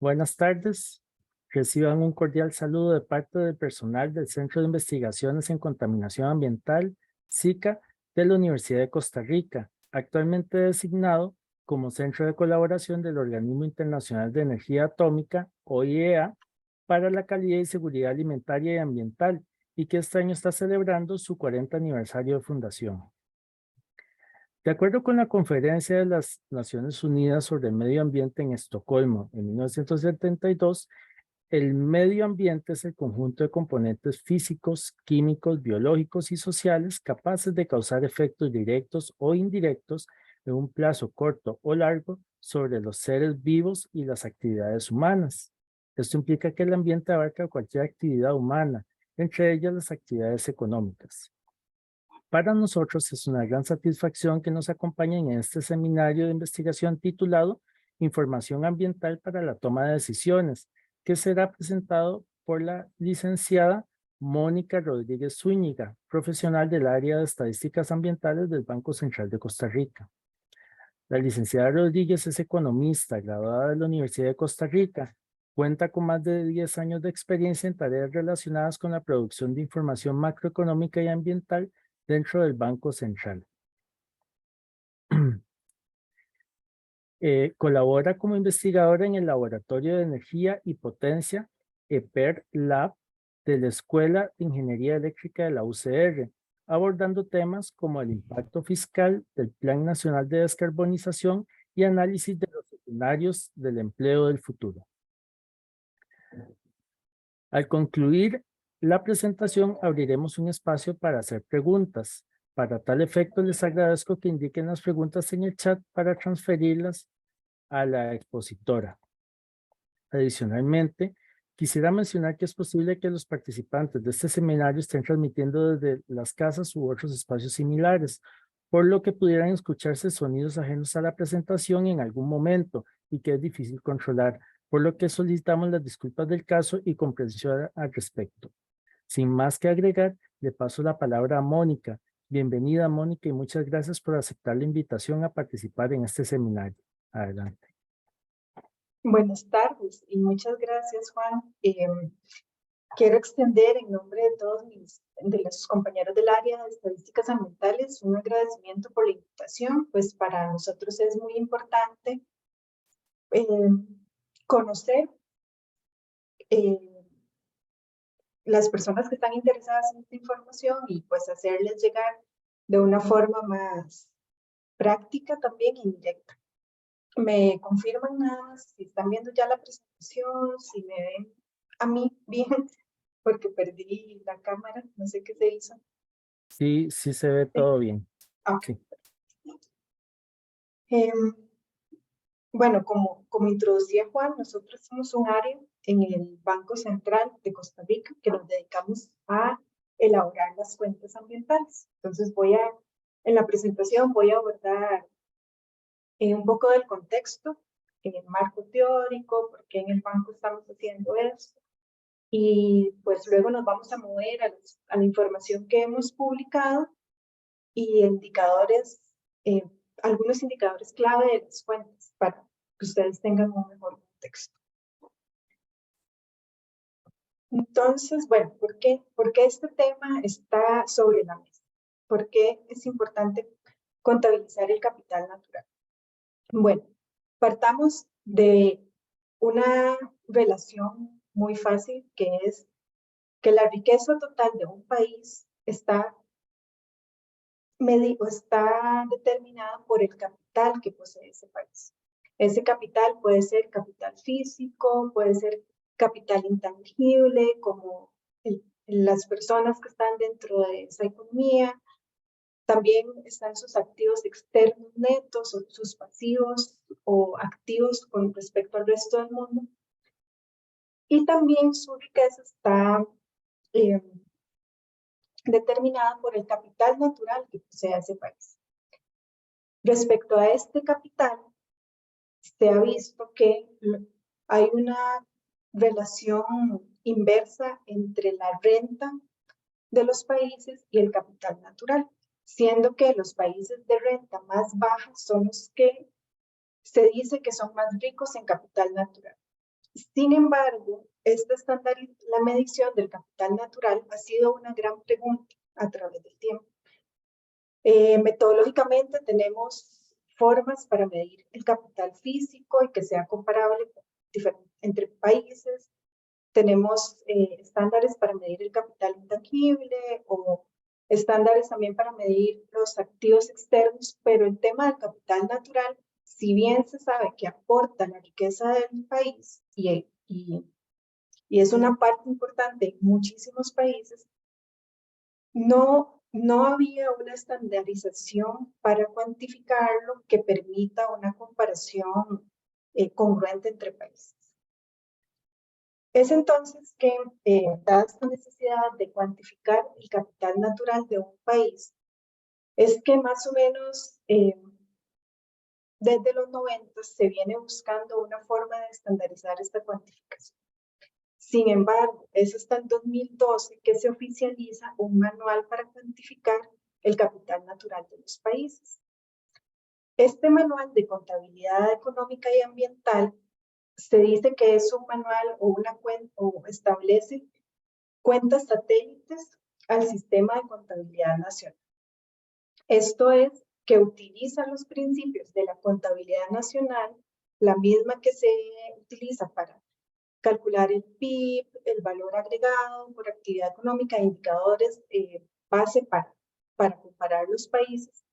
Buenas tardes. Reciban un cordial saludo de parte del personal del Centro de Investigaciones en Contaminación Ambiental, SICA, de la Universidad de Costa Rica, actualmente designado como Centro de Colaboración del Organismo Internacional de Energía Atómica, OIEA, para la calidad y seguridad alimentaria y ambiental, y que este año está celebrando su 40 aniversario de fundación. De acuerdo con la Conferencia de las Naciones Unidas sobre el Medio Ambiente en Estocolmo en 1972, el medio ambiente es el conjunto de componentes físicos, químicos, biológicos y sociales capaces de causar efectos directos o indirectos en un plazo corto o largo sobre los seres vivos y las actividades humanas. Esto implica que el ambiente abarca cualquier actividad humana, entre ellas las actividades económicas. Para nosotros es una gran satisfacción que nos acompañen en este seminario de investigación titulado Información Ambiental para la Toma de Decisiones, que será presentado por la licenciada Mónica Rodríguez Zúñiga, profesional del área de estadísticas ambientales del Banco Central de Costa Rica. La licenciada Rodríguez es economista, graduada de la Universidad de Costa Rica. Cuenta con más de 10 años de experiencia en tareas relacionadas con la producción de información macroeconómica y ambiental dentro del Banco Central. Colabora como investigadora en el Laboratorio de Energía y Potencia EPER Lab de la Escuela de Ingeniería Eléctrica de la UCR, abordando temas como el impacto fiscal del Plan Nacional de Descarbonización y análisis de los escenarios del empleo del futuro. Al concluir la presentación, abriremos un espacio para hacer preguntas. Para tal efecto, les agradezco que indiquen las preguntas en el chat para transferirlas a la expositora. Adicionalmente, quisiera mencionar que es posible que los participantes de este seminario estén transmitiendo desde las casas u otros espacios similares, por lo que pudieran escucharse sonidos ajenos a la presentación en algún momento y que es difícil controlar, por lo que solicitamos las disculpas del caso y comprensión al respecto. Sin más que agregar, le paso la palabra a Mónica. Bienvenida, Mónica, y muchas gracias por aceptar la invitación a participar en este seminario. Adelante. Buenas tardes y muchas gracias, Juan. Quiero extender en nombre de todos los compañeros del área de estadísticas ambientales un agradecimiento por la invitación, pues para nosotros es muy importante conocer las personas que están interesadas en esta información y pues hacerles llegar de una forma más práctica también y directa. Me confirman nada más si están viendo ya la presentación, si me ven a mí bien, porque perdí la cámara, no sé qué se hizo. Sí, sí se ve todo bien. Okay. Sí. Bueno, como introducía Juan, nosotros somos un área en el Banco Central de Costa Rica que nos dedicamos a elaborar las cuentas ambientales. Entonces en la presentación voy a abordar un poco del contexto, el marco teórico, por qué en el banco estamos haciendo esto. Y pues luego nos vamos a mover a la información que hemos publicado y indicadores, algunos indicadores clave de las cuentas para que ustedes tengan un mejor contexto. Entonces, bueno, ¿por qué este tema está sobre la mesa? ¿Por qué es importante contabilizar el capital natural? Bueno, partamos de una relación muy fácil que es que la riqueza total de un país está determinada por el capital que posee ese país. Ese capital puede ser capital físico, puede ser capital intangible, como las personas que están dentro de esa economía. También están sus activos externos netos, o sus pasivos o activos con respecto al resto del mundo. Y también su riqueza está determinada por el capital natural que posee ese país. Respecto a este capital, se ha visto que hay una relación inversa entre la renta de los países y el capital natural, siendo que los países de renta más baja son los que se dice que son más ricos en capital natural. Sin embargo, la medición del capital natural ha sido una gran pregunta a través del tiempo. Metodológicamente tenemos formas para medir el capital físico y que sea comparable entre países. Tenemos estándares para medir el capital intangible o estándares también para medir los activos externos, pero el tema del capital natural, si bien se sabe que aporta la riqueza del país y es una parte importante en muchísimos países, no había una estandarización para cuantificarlo que permita una comparación congruente entre países. Es entonces que, dada esta necesidad de cuantificar el capital natural de un país, es que más o menos desde los 90 se viene buscando una forma de estandarizar esta cuantificación. Sin embargo, es hasta el 2012 que se oficializa un manual para cuantificar el capital natural de los países. Este manual de contabilidad económica y ambiental se dice que es un manual o una cuenta o establece cuentas satélites al sistema de contabilidad nacional. Esto es que utiliza los principios de la contabilidad nacional, la misma que se utiliza para calcular el PIB, el valor agregado por actividad económica, indicadores base para comparar los países.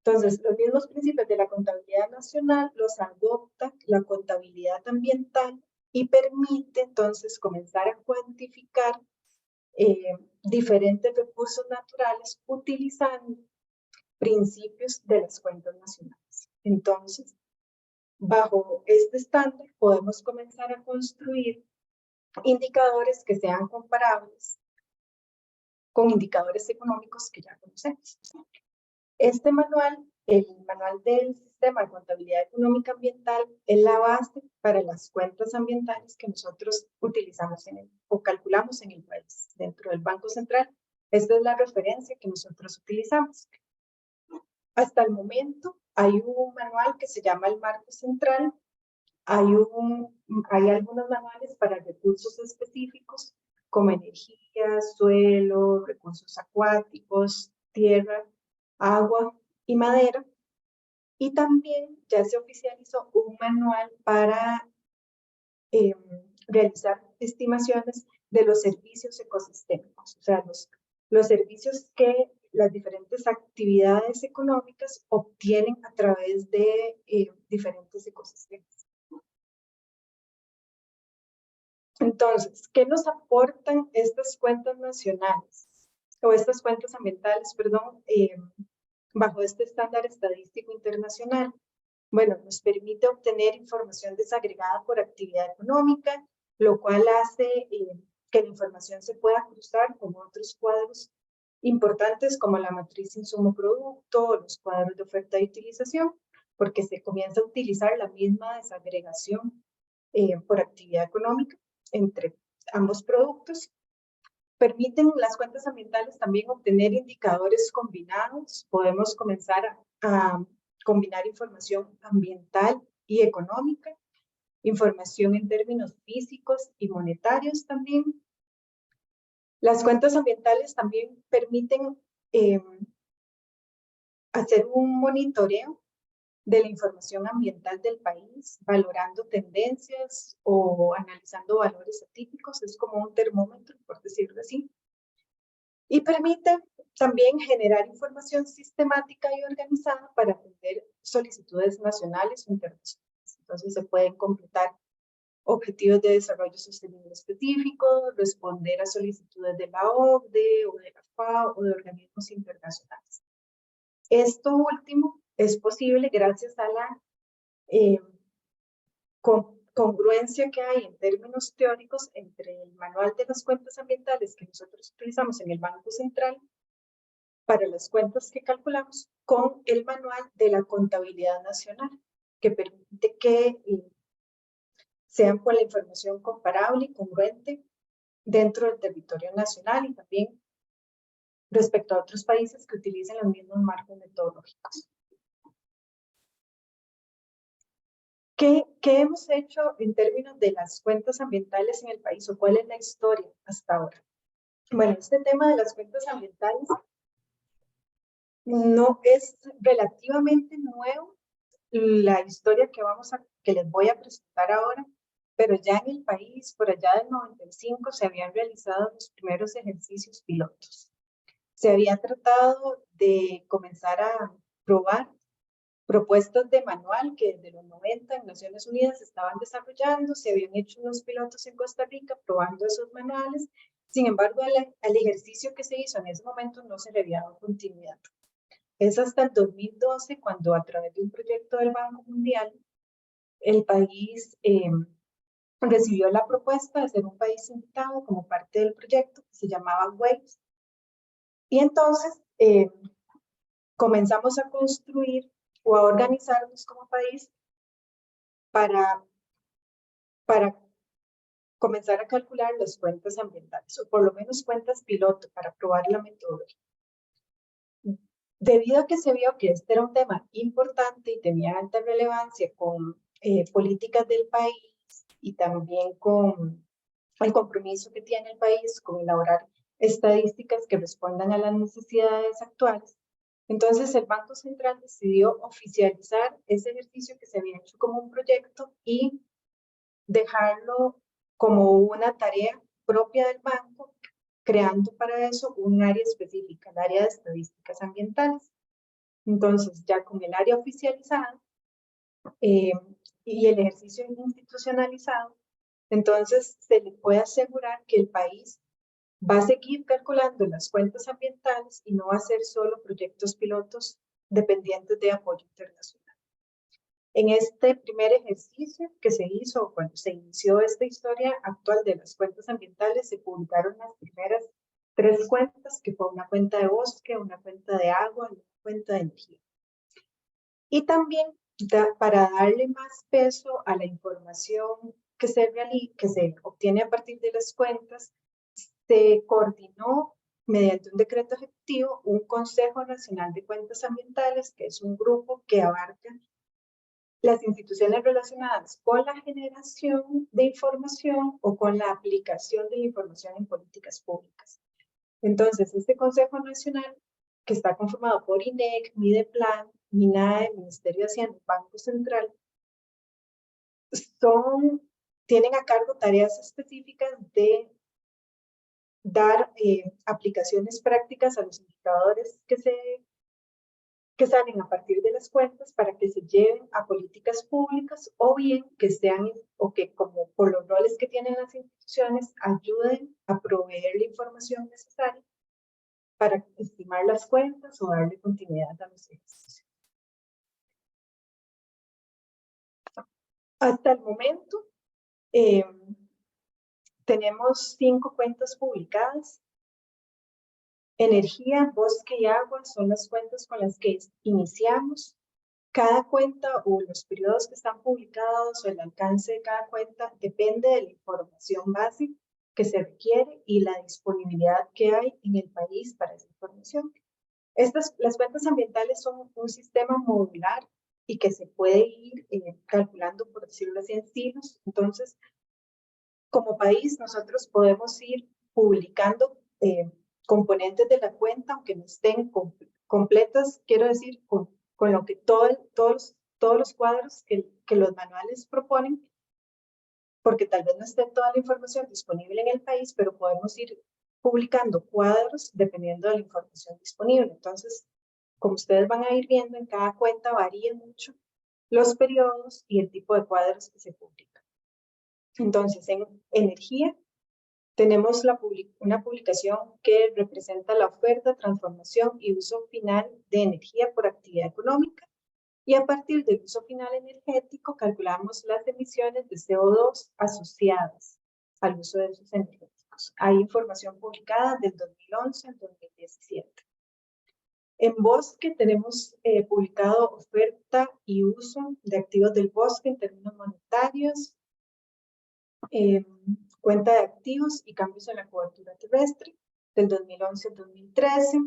Entonces, los mismos principios de la contabilidad nacional los adopta la contabilidad ambiental y permite entonces comenzar a cuantificar diferentes recursos naturales utilizando principios de las cuentas nacionales. Entonces, bajo este estándar podemos comenzar a construir indicadores que sean comparables con indicadores económicos que ya conocemos. Este manual, el manual del Sistema de Contabilidad Económica Ambiental, es la base para las cuentas ambientales que nosotros utilizamos o calculamos en el país. Dentro del Banco Central, esta es la referencia que nosotros utilizamos. Hasta el momento hay un manual que se llama el Marco Central. Hay algunos manuales para recursos específicos como energía, suelo, recursos acuáticos, tierra, agua y madera. Y también ya se oficializó un manual para realizar estimaciones de los servicios ecosistémicos, o sea, los servicios que las diferentes actividades económicas obtienen a través de diferentes ecosistemas. Entonces, ¿qué nos aportan estas cuentas nacionales o estas cuentas ambientales, perdón, bajo este estándar estadístico internacional? Bueno, nos permite obtener información desagregada por actividad económica, lo cual hace que la información se pueda cruzar con otros cuadros importantes como la matriz insumo-producto, los cuadros de oferta y utilización, porque se comienza a utilizar la misma desagregación por actividad económica entre ambos productos. Permiten las cuentas ambientales también obtener indicadores combinados. Podemos comenzar a combinar información ambiental y económica, información en términos físicos y monetarios también. Las cuentas ambientales también permiten hacer un monitoreo de la información ambiental del país, valorando tendencias o analizando valores atípicos. Es como un termómetro, por decirlo así. Y permite también generar información sistemática y organizada para atender solicitudes nacionales o internacionales. Entonces se pueden completar objetivos de desarrollo sostenible específicos, responder a solicitudes de la OCDE o de la FAO o de organismos internacionales. Esto último es posible gracias a la congruencia que hay en términos teóricos entre el manual de las cuentas ambientales que nosotros utilizamos en el Banco Central para las cuentas que calculamos con el manual de la contabilidad nacional, que permite que sean con la información comparable y congruente dentro del territorio nacional y también respecto a otros países que utilicen los mismos marcos metodológicos. ¿Qué hemos hecho en términos de las cuentas ambientales en el país o cuál es la historia hasta ahora? Bueno, este tema de las cuentas ambientales no es relativamente nuevo. La historia que les voy a presentar ahora, pero ya en el país, por allá del 95, se habían realizado los primeros ejercicios pilotos. Se había tratado de comenzar a probar propuestas de manual que desde los 90 en Naciones Unidas se estaban desarrollando, se habían hecho unos pilotos en Costa Rica probando esos manuales. Sin embargo, al ejercicio que se hizo en ese momento no se le había dado continuidad. Es hasta el 2012 cuando, a través de un proyecto del Banco Mundial, el país recibió la propuesta de ser un país invitado como parte del proyecto que se llamaba WAVES. Y entonces comenzamos a construir o a organizarnos como país para comenzar a calcular las cuentas ambientales, o por lo menos cuentas piloto para probar la metodología. Debido a que se vio que este era un tema importante y tenía alta relevancia con políticas del país y también con el compromiso que tiene el país con elaborar estadísticas que respondan a las necesidades actuales, entonces el Banco Central decidió oficializar ese ejercicio que se había hecho como un proyecto y dejarlo como una tarea propia del banco, creando para eso un área específica, el área de estadísticas ambientales. Entonces, ya con el área oficializada y el ejercicio institucionalizado, entonces se le puede asegurar que el país va a seguir calculando las cuentas ambientales y no va a ser solo proyectos pilotos dependientes de apoyo internacional. En este primer ejercicio que se hizo cuando se inició esta historia actual de las cuentas ambientales, se publicaron las primeras 3 cuentas, que fue una cuenta de bosque, una cuenta de agua y una cuenta de energía. Y también para darle más peso a la información que se obtiene a partir de las cuentas, se coordinó mediante un decreto ejecutivo un Consejo Nacional de Cuentas Ambientales, que es un grupo que abarca las instituciones relacionadas con la generación de información o con la aplicación de la información en políticas públicas. Entonces, este Consejo Nacional, que está conformado por INEC, Mideplan, MINAE, Ministerio de Hacienda, Banco Central, tienen a cargo tareas específicas de dar aplicaciones prácticas a los indicadores que salen a partir de las cuentas para que se lleven a políticas públicas o bien que sean, o que como por los roles que tienen las instituciones, ayuden a proveer la información necesaria para estimar las cuentas o darle continuidad a los ejercicios. Hasta el momento, tenemos 5 cuentas publicadas. Energía, bosque y agua son las cuentas con las que iniciamos. Cada cuenta o los periodos que están publicados o el alcance de cada cuenta depende de la información base que se requiere y la disponibilidad que hay en el país para esa información. Las cuentas ambientales son un sistema modular y que se puede ir calculando, por decirlo así, en silos. Entonces, como país, nosotros podemos ir publicando componentes de la cuenta, aunque no estén completas, quiero decir, con lo que todos los cuadros que los manuales proponen, porque tal vez no esté toda la información disponible en el país, pero podemos ir publicando cuadros dependiendo de la información disponible. Entonces, como ustedes van a ir viendo, en cada cuenta varía mucho los periodos y el tipo de cuadros que se publican. Entonces, en energía, tenemos una publicación que representa la oferta, transformación y uso final de energía por actividad económica. Y a partir del uso final energético, calculamos las emisiones de CO2 asociadas al uso de esos energéticos. Hay información publicada del 2011 al 2017. En bosque tenemos publicado oferta y uso de activos del bosque en términos monetarios, cuenta de activos y cambios en la cobertura terrestre del 2011 al 2013.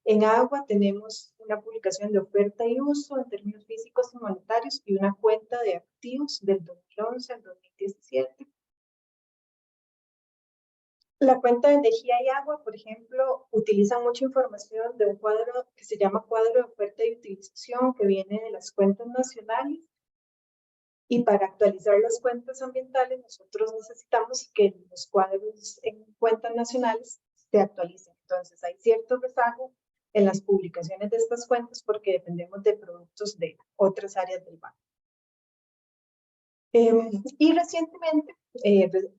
En agua tenemos una publicación de oferta y uso en términos físicos y monetarios y una cuenta de activos del 2011 al 2017. La cuenta de energía y agua, por ejemplo, utiliza mucha información de un cuadro que se llama cuadro de oferta y utilización, que viene de las cuentas nacionales. Y para actualizar las cuentas ambientales, nosotros necesitamos que los cuadros en cuentas nacionales se actualicen. Entonces, hay cierto rezago en las publicaciones de estas cuentas porque dependemos de productos de otras áreas del banco. Y recientemente,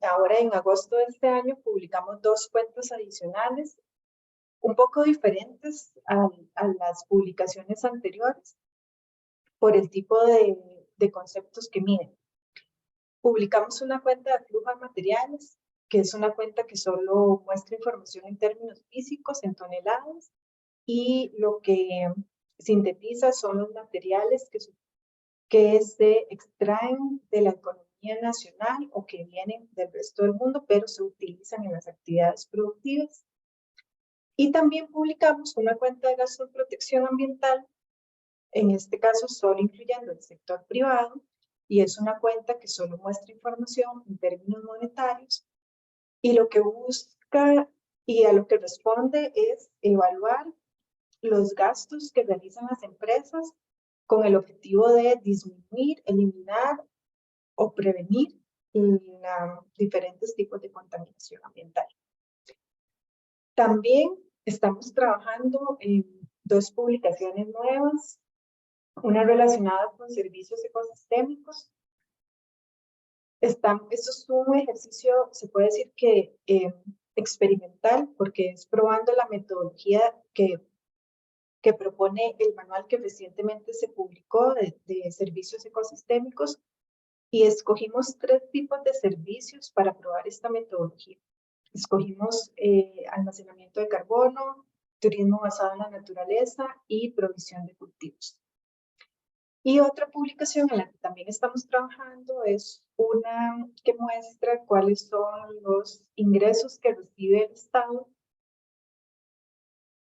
ahora en agosto de este año, publicamos 2 cuentas adicionales, un poco diferentes a las publicaciones anteriores, por el tipo de conceptos que miden. Publicamos una cuenta de flujo de materiales, que es una cuenta que solo muestra información en términos físicos, en toneladas, y lo que sintetiza son los materiales que se extraen de la economía nacional o que vienen del resto del mundo, pero se utilizan en las actividades productivas. Y también publicamos una cuenta de gasto de protección ambiental, en este caso solo incluyendo el sector privado, y es una cuenta que solo muestra información en términos monetarios, y lo que busca y a lo que responde es evaluar los gastos que realizan las empresas con el objetivo de disminuir, eliminar o prevenir diferentes tipos de contaminación ambiental. También estamos trabajando en 2 publicaciones nuevas, una relacionada con servicios ecosistémicos. Esto es un ejercicio, se puede decir que experimental, porque es probando la metodología que propone el manual que recientemente se publicó de servicios ecosistémicos, y escogimos 3 tipos de servicios para probar esta metodología. Escogimos almacenamiento de carbono, turismo basado en la naturaleza y provisión de cultivos. Y otra publicación en la que también estamos trabajando es una que muestra cuáles son los ingresos que recibe el Estado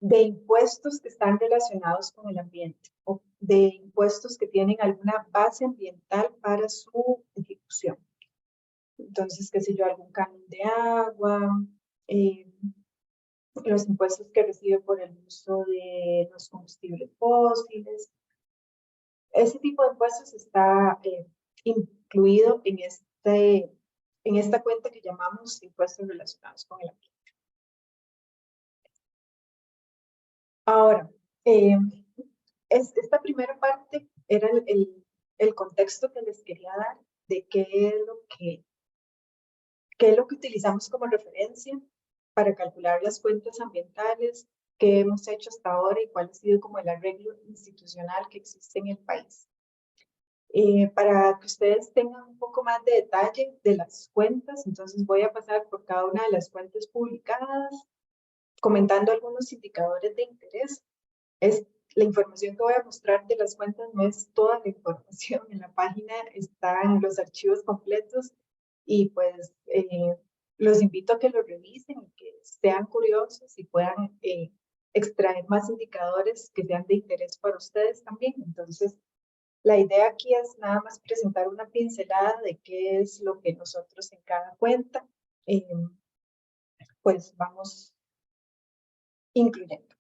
de impuestos que están relacionados con el ambiente o de impuestos que tienen alguna base ambiental para su ejecución. Entonces, qué sé yo, algún canon de agua, los impuestos que recibe por el uso de los combustibles fósiles. Ese tipo de impuestos está incluido en esta cuenta que llamamos impuestos relacionados con el ambiente. Ahora, esta primera parte era el contexto que les quería dar de qué es lo que utilizamos como referencia para calcular las cuentas ambientales, qué hemos hecho hasta ahora y cuál ha sido como el arreglo institucional que existe en el país. Para que ustedes tengan un poco más de detalle de las cuentas, entonces voy a pasar por cada una de las cuentas publicadas, comentando algunos indicadores de interés. La información que voy a mostrar de las cuentas no es toda la información. En la página están los archivos completos y pues los invito a que lo revisen y que sean curiosos y puedan extraer más indicadores que sean de interés para ustedes también. Entonces, la idea aquí es nada más presentar una pincelada de qué es lo que nosotros en cada cuenta pues vamos incluyendo.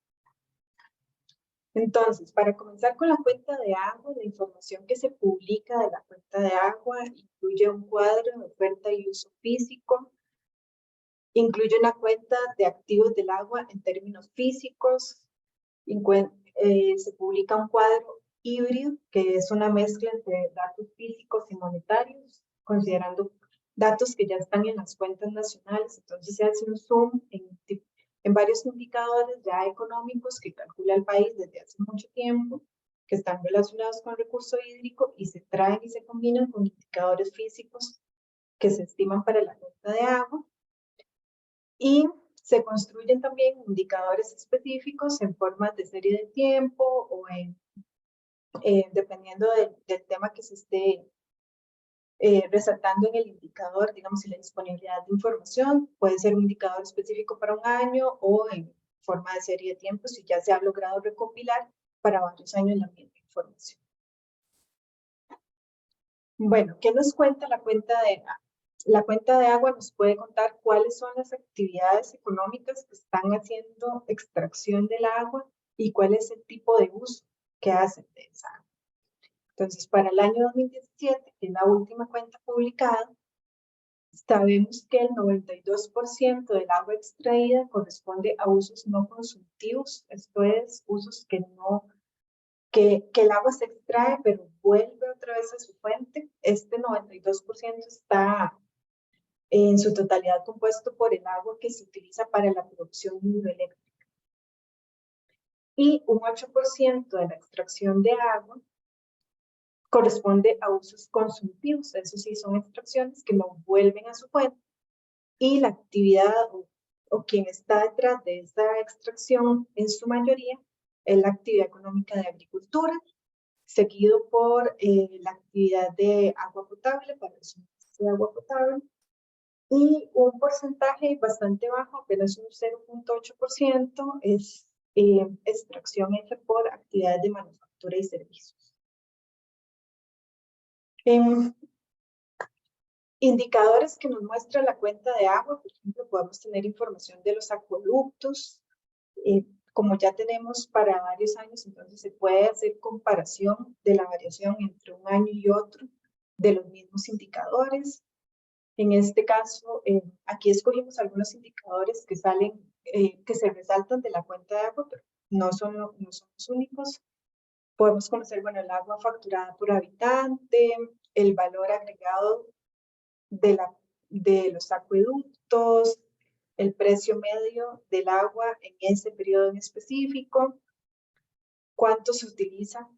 Entonces, para comenzar con la cuenta de agua, la información que se publica de la cuenta de agua incluye un cuadro de oferta y uso físico, incluye una cuenta de activos del agua en términos físicos, se publica un cuadro híbrido, que es una mezcla entre datos físicos y monetarios, considerando datos que ya están en las cuentas nacionales. Entonces se hace un zoom en varios indicadores ya económicos que calcula el país desde hace mucho tiempo, que están relacionados con el recurso hídrico y se traen y se combinan con indicadores físicos que se estiman para la cuenta de agua. Y se construyen también indicadores específicos en formas de serie de tiempo o dependiendo del tema que se esté resaltando en el indicador, digamos, si la disponibilidad de información puede ser un indicador específico para un año o en forma de serie de tiempos y ya se ha logrado recopilar para varios años la misma información. Bueno, ¿qué nos cuenta la cuenta de agua? La cuenta de agua nos puede contar cuáles son las actividades económicas que están haciendo extracción del agua y cuál es el tipo de uso que hacen de esa agua. Entonces, para el año 2017, que es la última cuenta publicada, sabemos que el 92% del agua extraída corresponde a usos no consultivos, esto es, usos que el agua se extrae, pero vuelve otra vez a su fuente. Este 92% está en su totalidad compuesto por el agua que se utiliza para la producción hidroeléctrica. Y un 8% de la extracción de agua corresponde a usos consultivos, eso sí, son extracciones que no vuelven a su fuente. Y la actividad o quien está detrás de esa extracción, en su mayoría, es la actividad económica de agricultura, seguido por la actividad de agua potable, para el suministro de agua potable, y un porcentaje bastante bajo, apenas un 0.8%, es extracción hecha por actividades de manufactura y servicios. Indicadores que nos muestra la cuenta de agua, por ejemplo, podemos tener información de los acueductos, como ya tenemos para varios años, entonces se puede hacer comparación de la variación entre un año y otro de los mismos indicadores. En este caso, aquí escogimos algunos indicadores que salen, que se resaltan de la cuenta de agua, pero no son los únicos. Podemos conocer, bueno, el agua facturada por habitante, el valor agregado de los acueductos, el precio medio del agua en ese periodo en específico, cuánto se utiliza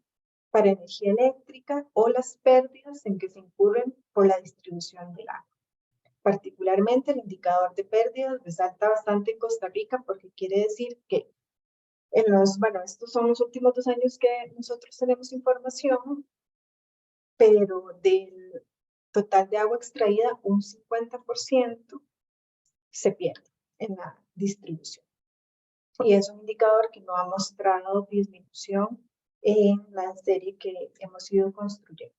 para energía eléctrica o las pérdidas en que se incurren por la distribución del agua. Particularmente el indicador de pérdidas resalta bastante en Costa Rica porque quiere decir que estos son los últimos 2 años que nosotros tenemos información, pero del total de agua extraída, un 50% se pierde en la distribución. Y es un indicador que no ha mostrado disminución en la serie que hemos ido construyendo.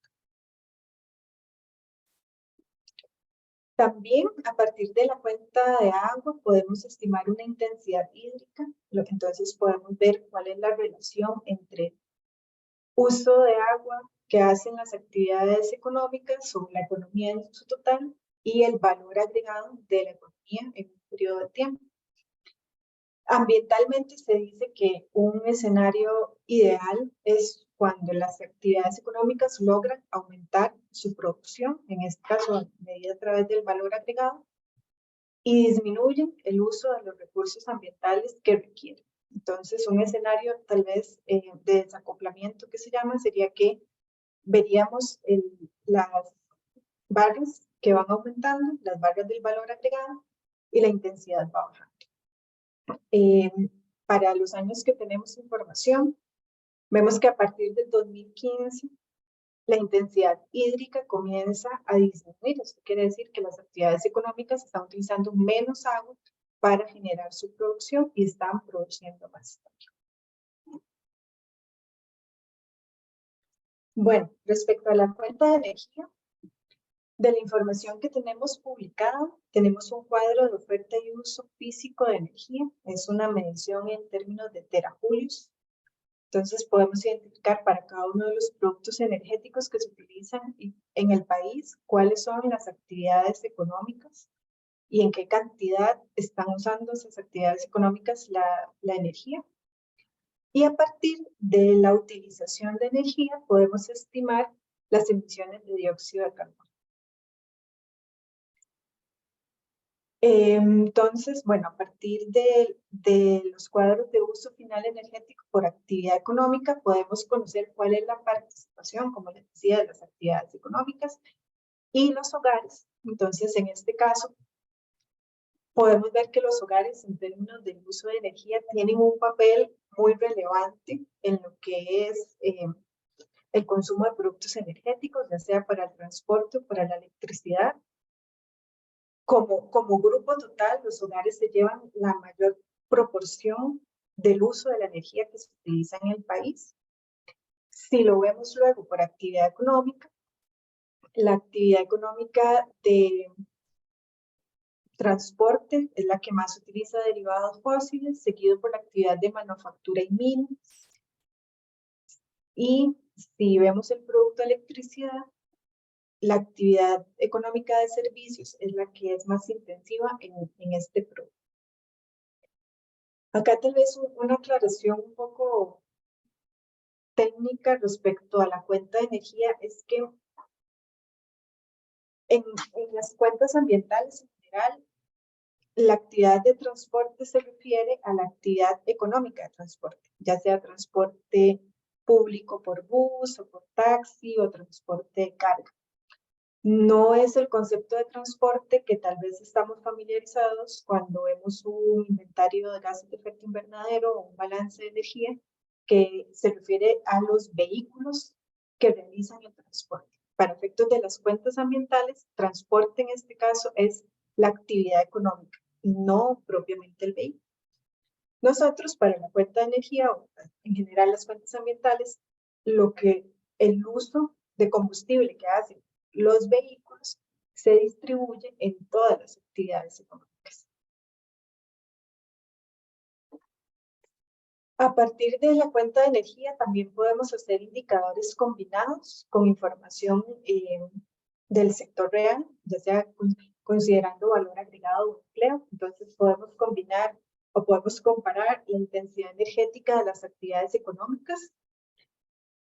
También, a partir de la cuenta de agua, podemos estimar una intensidad hídrica. Entonces, podemos ver cuál es la relación entre uso de agua que hacen las actividades económicas o la economía en su total y el valor agregado de la economía en un periodo de tiempo. Ambientalmente se dice que un escenario ideal es cuando las actividades económicas logran aumentar su producción, en este caso medida a través del valor agregado, y disminuyen el uso de los recursos ambientales que requieren. Entonces, un escenario tal vez de desacoplamiento que se llama sería que veríamos las barras que van aumentando, las barras del valor agregado, y la intensidad va bajando. Para los años que tenemos información, vemos que a partir del 2015 la intensidad hídrica comienza a disminuir. Esto quiere decir que las actividades económicas están utilizando menos agua para generar su producción y están produciendo más. Bueno, respecto a la cuenta de energía, de la información que tenemos publicada, tenemos un cuadro de oferta y uso físico de energía. Es una medición en términos de terajulios. Entonces podemos identificar para cada uno de los productos energéticos que se utilizan en el país cuáles son las actividades económicas y en qué cantidad están usando esas actividades económicas la energía. Y a partir de la utilización de energía podemos estimar las emisiones de dióxido de carbono. Entonces, bueno, a partir de los cuadros de uso final energético por actividad económica, podemos conocer cuál es la participación, como les decía, de las actividades económicas y los hogares. Entonces, en este caso, podemos ver que los hogares, en términos del uso de energía, tienen un papel muy relevante en lo que es el consumo de productos energéticos, ya sea para el transporte o para la electricidad. Como grupo total, los hogares se llevan la mayor proporción del uso de la energía que se utiliza en el país. Si lo vemos luego por actividad económica, la actividad económica de transporte es la que más utiliza derivados fósiles, seguido por la actividad de manufactura y minas. Y si vemos el producto de electricidad, la actividad económica de servicios es la que es más intensiva en este producto. Acá tal vez una aclaración un poco técnica respecto a la cuenta de energía es que en las cuentas ambientales en general, la actividad de transporte se refiere a la actividad económica de transporte, ya sea transporte público por bus o por taxi o transporte de carga. No es el concepto de transporte que tal vez estamos familiarizados cuando vemos un inventario de gases de efecto invernadero o un balance de energía, que se refiere a los vehículos que realizan el transporte. Para efectos de las cuentas ambientales, transporte en este caso es la actividad económica, no propiamente el vehículo. Nosotros, para la cuenta de energía o en general las cuentas ambientales, el uso de combustible que hacen los vehículos se distribuye en todas las actividades económicas. A partir de la cuenta de energía también podemos hacer indicadores combinados con información del sector real, ya sea considerando valor agregado o empleo. Entonces podemos combinar o podemos comparar la intensidad energética de las actividades económicas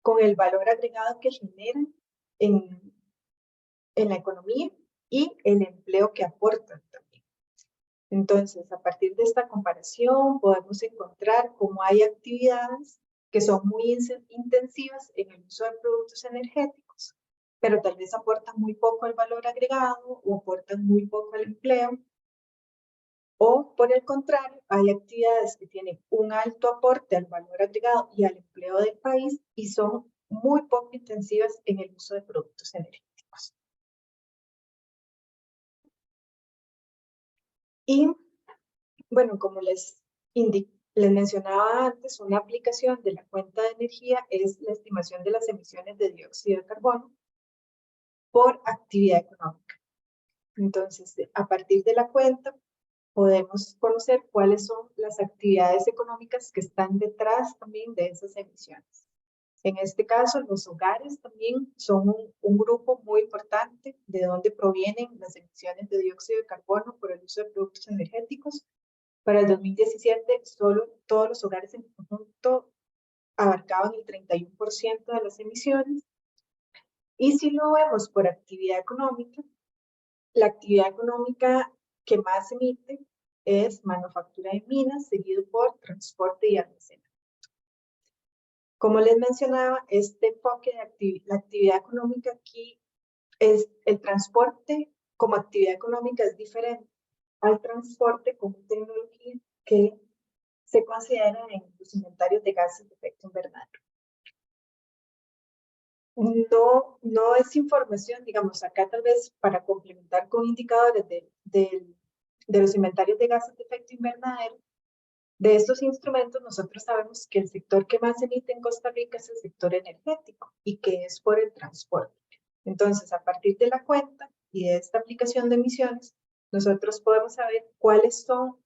con el valor agregado que generan en la economía y el empleo que aportan también. Entonces, a partir de esta comparación podemos encontrar cómo hay actividades que son muy intensivas en el uso de productos energéticos, pero tal vez aportan muy poco al valor agregado o aportan muy poco al empleo. O, por el contrario, hay actividades que tienen un alto aporte al valor agregado y al empleo del país y son muy poco intensivas en el uso de productos energéticos. Y, bueno, como les mencionaba antes, una aplicación de la cuenta de energía es la estimación de las emisiones de dióxido de carbono por actividad económica. Entonces, a partir de la cuenta, podemos conocer cuáles son las actividades económicas que están detrás también de esas emisiones. En este caso, los hogares también son un grupo muy importante de donde provienen las emisiones de dióxido de carbono por el uso de productos energéticos. Para el 2017, solo todos los hogares en conjunto abarcaban el 31% de las emisiones. Y si lo vemos por actividad económica, la actividad económica que más emite es manufactura de minas, seguido por transporte y almacenamiento. Como les mencionaba, este enfoque de la actividad económica aquí es el transporte como actividad económica es diferente al transporte como tecnología que se considera en los inventarios de gases de efecto invernadero. No es información, digamos, acá tal vez para complementar con indicadores de los inventarios de gases de efecto invernadero, de estos instrumentos nosotros sabemos que el sector que más emite en Costa Rica es el sector energético y que es por el transporte. Entonces, a partir de la cuenta y de esta aplicación de emisiones, nosotros podemos saber cuáles son,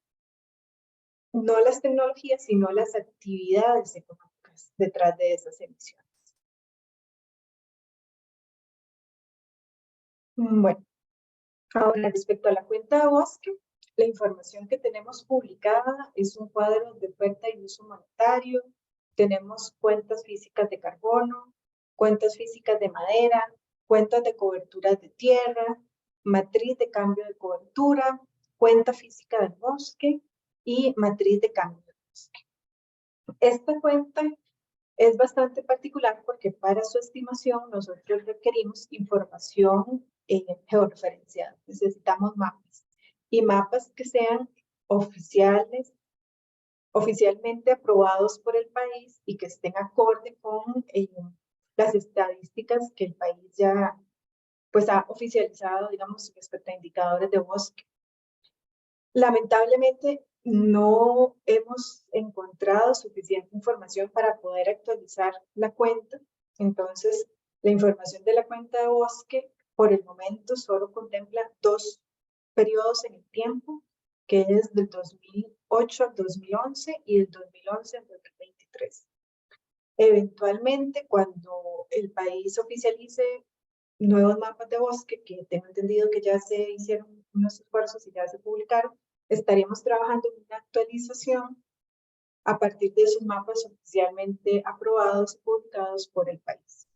no las tecnologías, sino las actividades económicas detrás de esas emisiones. Bueno, ahora respecto a la cuenta de bosque, la información que tenemos publicada es un cuadro de oferta y uso monetario. Tenemos cuentas físicas de carbono, cuentas físicas de madera, cuentas de coberturas de tierra, matriz de cambio de cobertura, cuenta física del bosque y matriz de cambio del bosque. Esta cuenta es bastante particular porque para su estimación nosotros requerimos información georreferenciada. Necesitamos mapas y mapas que sean oficialmente aprobados por el país y que estén acorde con las estadísticas que el país ya pues ha oficializado, digamos, respecto a indicadores de bosque. Lamentablemente, no hemos encontrado suficiente información para poder actualizar la cuenta. Entonces, la información de la cuenta de bosque por el momento solo contempla 2 periodos en el tiempo, que es del 2008 al 2011 y del 2011 al 2023. Eventualmente, cuando el país oficialice nuevos mapas de bosque, que tengo entendido que ya se hicieron unos esfuerzos y ya se publicaron, estaremos trabajando en una actualización a partir de esos mapas oficialmente aprobados y publicados por el país.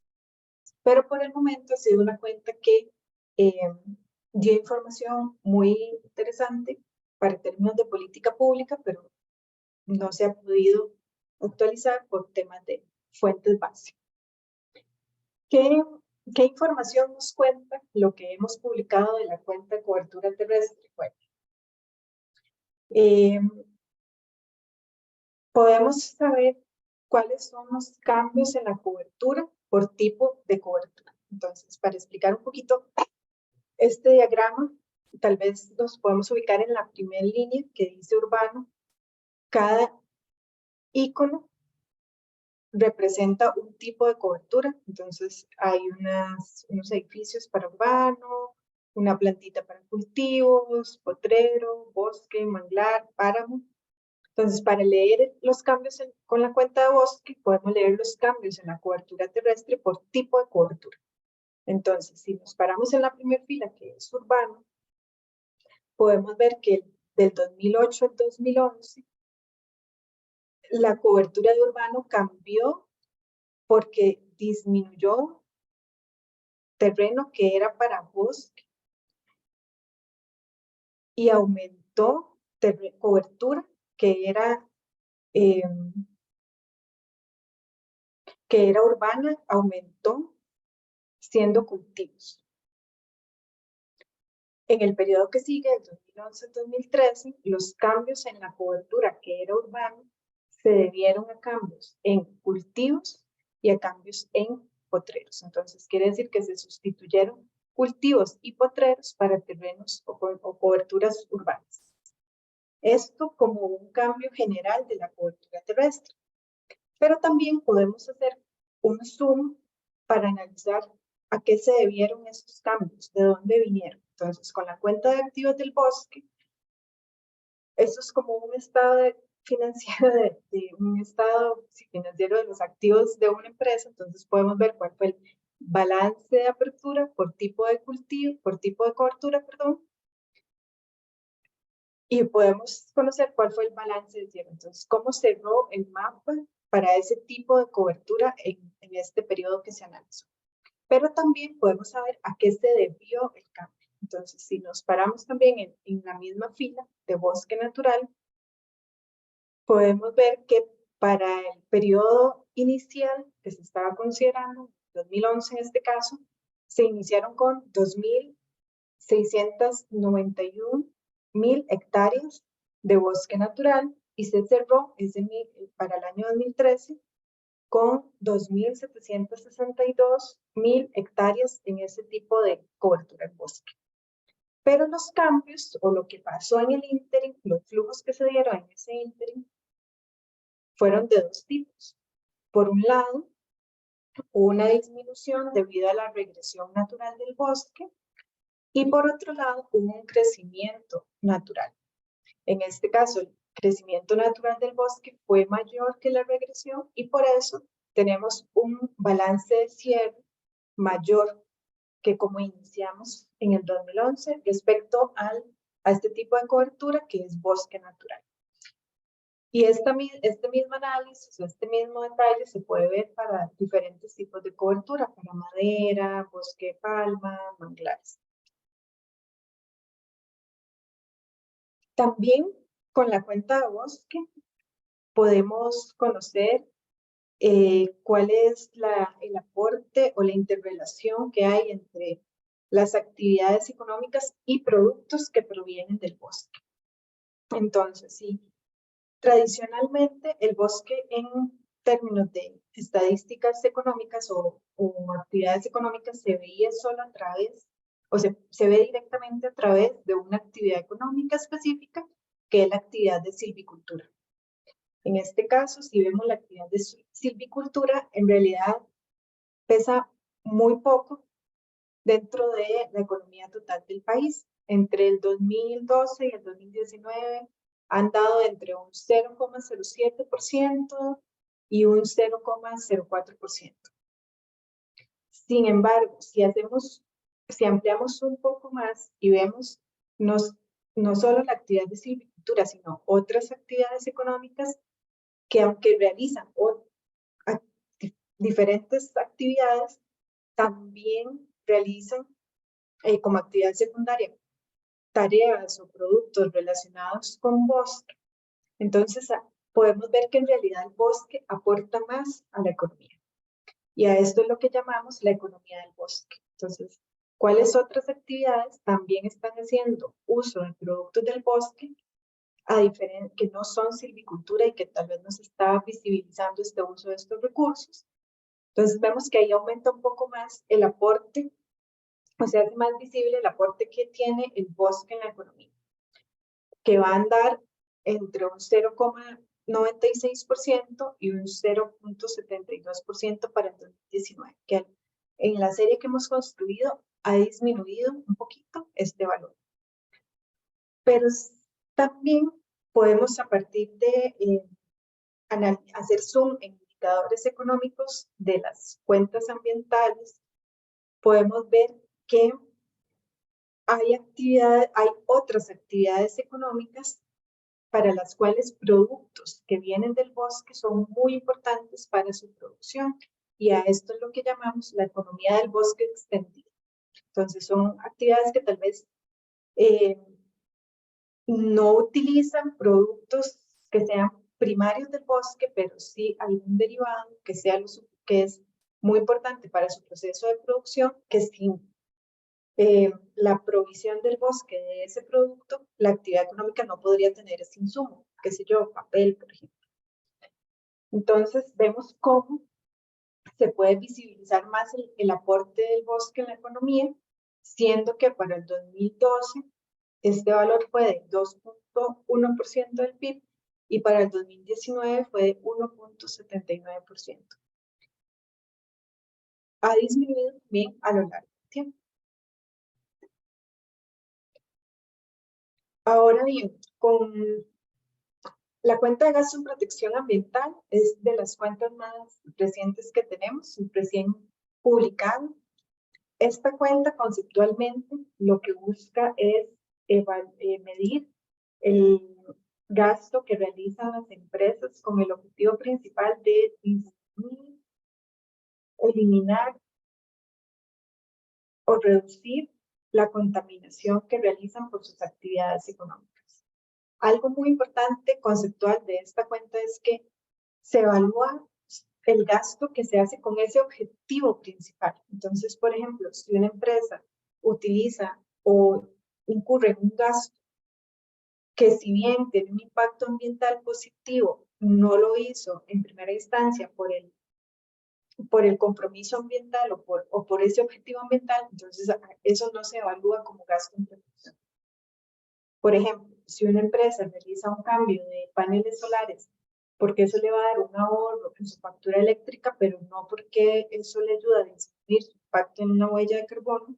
Pero por el momento ha sido una cuenta que dio información muy interesante para términos de política pública, pero no se ha podido actualizar por temas de fuentes base. ¿Qué información nos cuenta lo que hemos publicado de la cuenta de cobertura terrestre? Bueno, podemos saber cuáles son los cambios en la cobertura por tipo de cobertura. Entonces, para explicar un poquito este diagrama, tal vez nos podemos ubicar en la primera línea que dice urbano. Cada icono representa un tipo de cobertura. Entonces, hay unos edificios para urbano, una plantita para cultivos, potrero, bosque, manglar, páramo. Entonces, para leer los cambios con la cuenta de bosque, podemos leer los cambios en la cobertura terrestre por tipo de cobertura. Entonces, si nos paramos en la primera fila, que es urbano, podemos ver que del 2008 al 2011, la cobertura de urbano cambió porque disminuyó terreno que era para bosque y aumentó cobertura eh, que era urbana, aumentó siendo cultivos. En el periodo que sigue, del 2011 al 2013, los cambios en la cobertura que era urbana se debieron a cambios en cultivos y a cambios en potreros. Entonces, quiere decir que se sustituyeron cultivos y potreros para terrenos o coberturas urbanas. Esto como un cambio general de la cobertura terrestre. Pero también podemos hacer un zoom para analizar a qué se debieron estos cambios, de dónde vinieron. Entonces, con la cuenta de activos del bosque, esto es como un estado financiero un estado financiero de los activos de una empresa. Entonces, podemos ver cuál fue el balance de apertura por tipo de cultivo, por tipo de cobertura, perdón, y podemos conocer cuál fue el balance de cierre. Entonces, cómo cerró el mapa para ese tipo de cobertura en este periodo que se analizó. Pero también podemos saber a qué se debió el cambio. Entonces, si nos paramos también en la misma fila de bosque natural, podemos ver que para el periodo inicial que se estaba considerando, 2011 en este caso, se iniciaron con 2.691.000 hectáreas de bosque natural y se cerró para el año 2013 con 2.762.000 hectáreas en ese tipo de cobertura en bosque. Pero los cambios o lo que pasó en el ínterin, los flujos que se dieron en ese ínterin, fueron de dos tipos. Por un lado, una disminución debido a la regresión natural del bosque y por otro lado, hubo un crecimiento natural. En este caso, el crecimiento natural del bosque fue mayor que la regresión y por eso tenemos un balance de cierre mayor que como iniciamos en el 2011 respecto a este tipo de cobertura que es bosque natural. Y este mismo análisis, este mismo detalle se puede ver para diferentes tipos de cobertura, para madera, bosque de palma, manglares. También con la cuenta de bosque podemos conocer cuál es el aporte o la interrelación que hay entre las actividades económicas y productos que provienen del bosque. Entonces, sí, tradicionalmente el bosque en términos de estadísticas económicas o actividades económicas se veía solo a través, o se ve directamente a través de una actividad económica específica que es la actividad de silvicultura. En este caso, si vemos la actividad de silvicultura, en realidad pesa muy poco dentro de la economía total del país. Entre el 2012 y el 2019 han dado entre un 0,07% y un 0,04%. Sin embargo, si ampliamos un poco más y vemos no solo la actividad de silvicultura, sino otras actividades económicas que aunque realizan diferentes actividades, también realizan como actividad secundaria tareas o productos relacionados con bosque. Entonces podemos ver que en realidad el bosque aporta más a la economía. Y a esto es lo que llamamos la economía del bosque. Entonces, ¿cuáles otras actividades también están haciendo uso de productos del bosque que no son silvicultura y que tal vez no se está visibilizando este uso de estos recursos? Entonces vemos que ahí aumenta un poco más el aporte, o sea, es más visible el aporte que tiene el bosque en la economía, que va a andar entre un 0,96% y un 0,72% para el 2019, que en la serie que hemos construido ha disminuido un poquito este valor. Pero también podemos a partir de hacer zoom en indicadores económicos de las cuentas ambientales, podemos ver que hay otras actividades económicas para las cuales productos que vienen del bosque son muy importantes para su producción. Y a esto es lo que llamamos la economía del bosque extendida. Entonces son actividades que tal vez no utilizan productos que sean primarios del bosque, pero sí algún derivado que es muy importante para su proceso de producción, que sin la provisión del bosque de ese producto, la actividad económica no podría tener ese insumo, qué sé yo, papel, por ejemplo. Entonces vemos cómo se puede visibilizar más el aporte del bosque en la economía, siendo que para el 2012 este valor fue de 2,1% del PIB y para el 2019 fue de 1,79%. Ha disminuido bien a lo largo del tiempo. Ahora bien, con la cuenta de gasto en protección ambiental es de las cuentas más recientes que tenemos, recién publicada. Esta cuenta conceptualmente lo que busca es medir el gasto que realizan las empresas con el objetivo principal de eliminar o reducir la contaminación que realizan por sus actividades económicas. Algo muy importante conceptual de esta cuenta es que se evalúa el gasto que se hace con ese objetivo principal. Entonces, por ejemplo, si una empresa utiliza o incurre en un gasto que si bien tiene un impacto ambiental positivo, no lo hizo en primera instancia por el compromiso ambiental o por ese objetivo ambiental, entonces eso no se evalúa como gasto en protección. Por ejemplo, si una empresa realiza un cambio de paneles solares porque eso le va a dar un ahorro en su factura eléctrica, pero no porque eso le ayuda a disminuir su impacto en una huella de carbono,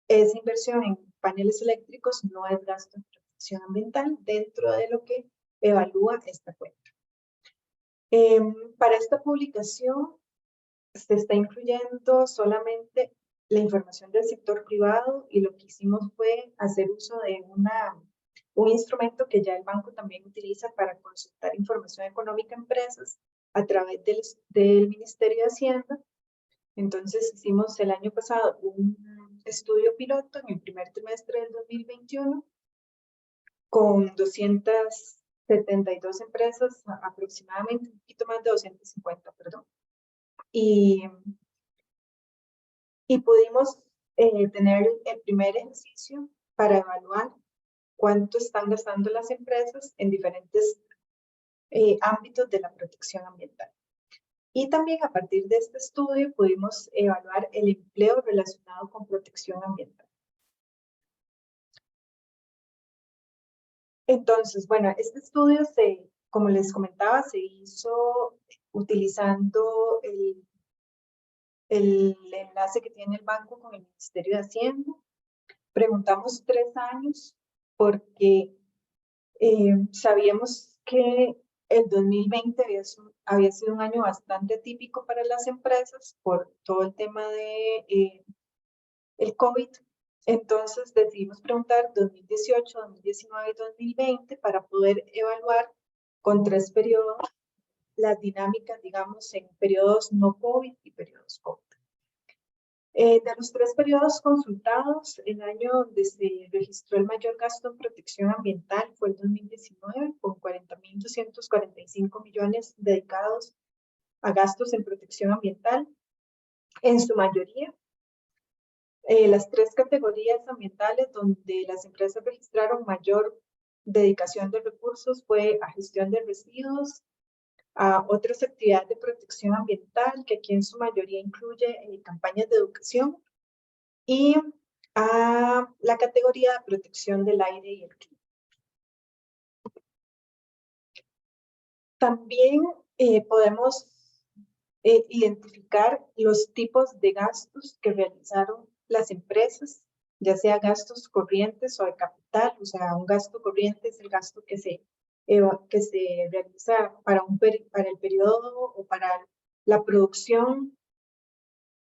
esa inversión en paneles eléctricos no es gasto en protección ambiental dentro de lo que evalúa esta cuenta. Para esta publicación se está incluyendo solamente la información del sector privado y lo que hicimos fue hacer uso de un instrumento que ya el banco también utiliza para consultar información económica a empresas a través del Ministerio de Hacienda. Entonces hicimos el año pasado un estudio piloto en el primer trimestre del 2021 con 272 empresas, aproximadamente un poquito más de 250, perdón. Y pudimos tener el primer ejercicio para evaluar cuánto están gastando las empresas en diferentes ámbitos de la protección ambiental. Y también a partir de este estudio pudimos evaluar el empleo relacionado con protección ambiental. Entonces, bueno, este estudio, como les comentaba, se hizo utilizando el enlace que tiene el banco con el Ministerio de Hacienda. Preguntamos 3 años porque sabíamos que el 2020 había sido un año bastante atípico para las empresas por todo el tema de el COVID. Entonces decidimos preguntar 2018, 2019 y 2020 para poder evaluar con 3 periodos las dinámicas, digamos, en periodos no COVID y periodos COVID. De los 3 periodos consultados, el año donde se registró el mayor gasto en protección ambiental fue el 2019, con 40.245 millones dedicados a gastos en protección ambiental, en su mayoría. Las 3 categorías ambientales donde las empresas registraron mayor dedicación de recursos fue a gestión de residuos, a otras actividades de protección ambiental, que aquí en su mayoría incluye campañas de educación, y a la categoría de protección del aire y el clima. También podemos identificar los tipos de gastos que realizaron las empresas, ya sea gastos corrientes o de capital. O sea, un gasto corriente es el gasto que se realiza para el periodo o para la producción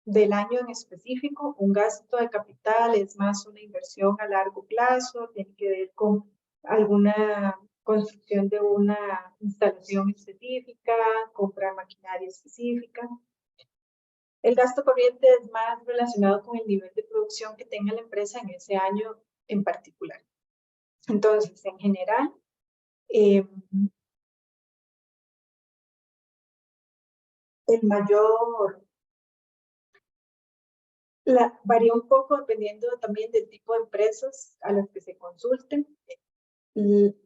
del año en específico. Un gasto de capital es más una inversión a largo plazo, tiene que ver con alguna construcción de una instalación específica, compra de maquinaria específica. El gasto corriente es más relacionado con el nivel de producción que tenga la empresa en ese año en particular. Entonces, en general, varía un poco dependiendo también del tipo de empresas a las que se consulten.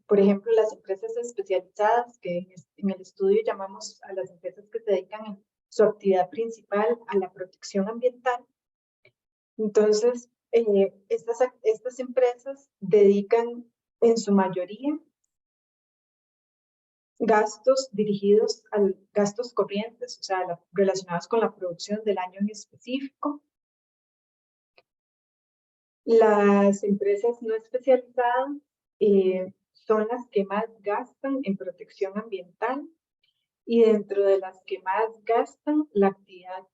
Por ejemplo, las empresas especializadas, que en el estudio llamamos a las empresas que se dedican en su actividad principal a la protección ambiental. Entonces, estas empresas dedican en su mayoría gastos dirigidos a gastos corrientes, o sea, relacionados con la producción del año en específico. Las empresas no especializadas son las que más gastan en protección ambiental, y dentro de las que más gastan, la actividad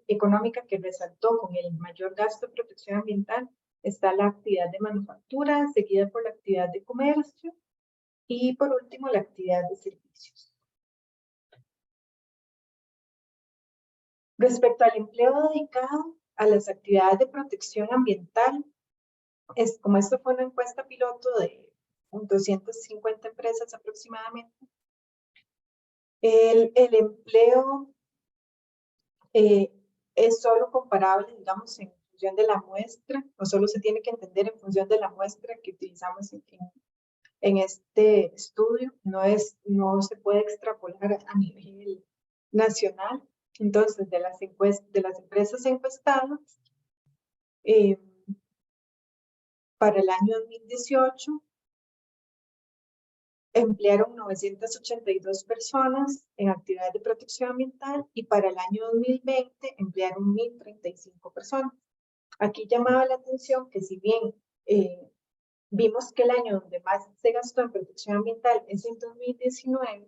económica que resaltó con el mayor gasto de protección ambiental está la actividad de manufactura, seguida por la actividad de comercio y por último la actividad de servicios. Respecto al empleo dedicado a las actividades de protección ambiental, como esto fue una encuesta piloto de 250 empresas aproximadamente, el empleo es solo comparable, digamos, en función de la muestra, o solo se tiene que entender en función de la muestra que utilizamos en este estudio, no se puede extrapolar a nivel nacional. Entonces, de las empresas encuestadas, para el año 2018, emplearon 982 personas en actividades de protección ambiental, y para el año 2020 emplearon 1.035 personas. Aquí llamaba la atención que si bien vimos que el año donde más se gastó en protección ambiental es en 2019,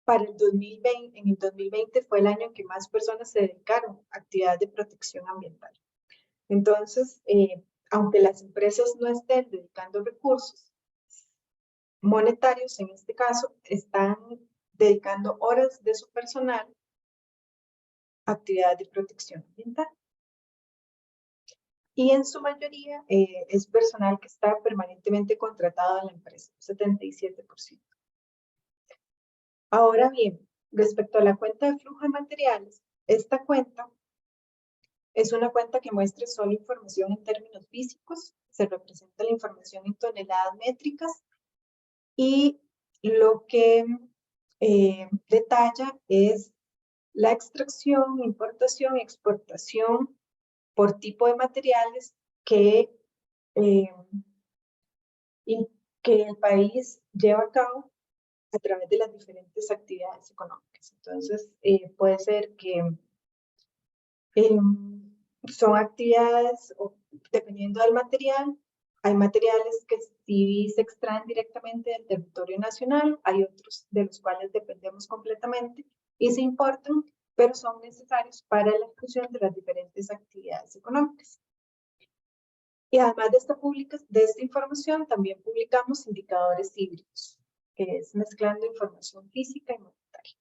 para el 2020, en el 2020 fue el año en que más personas se dedicaron a actividades de protección ambiental. Entonces, aunque las empresas no estén dedicando recursos monetarios, en este caso, están dedicando horas de su personal a actividades de protección ambiental. Y en su mayoría es personal que está permanentemente contratado en la empresa, 77%. Ahora bien, respecto a la cuenta de flujo de materiales, esta cuenta es una cuenta que muestra solo información en términos físicos, se representa la información en toneladas métricas, y lo que detalla es la extracción, importación y exportación por tipo de materiales que que el país lleva a cabo a través de las diferentes actividades económicas. Entonces, puede ser que son actividades, dependiendo del material, hay materiales que sí se extraen directamente del territorio nacional, hay otros de los cuales dependemos completamente y se importan, pero son necesarios para la ejecución de las diferentes actividades económicas. Y además de esta información, también publicamos indicadores híbridos, que es mezclando información física y monetaria.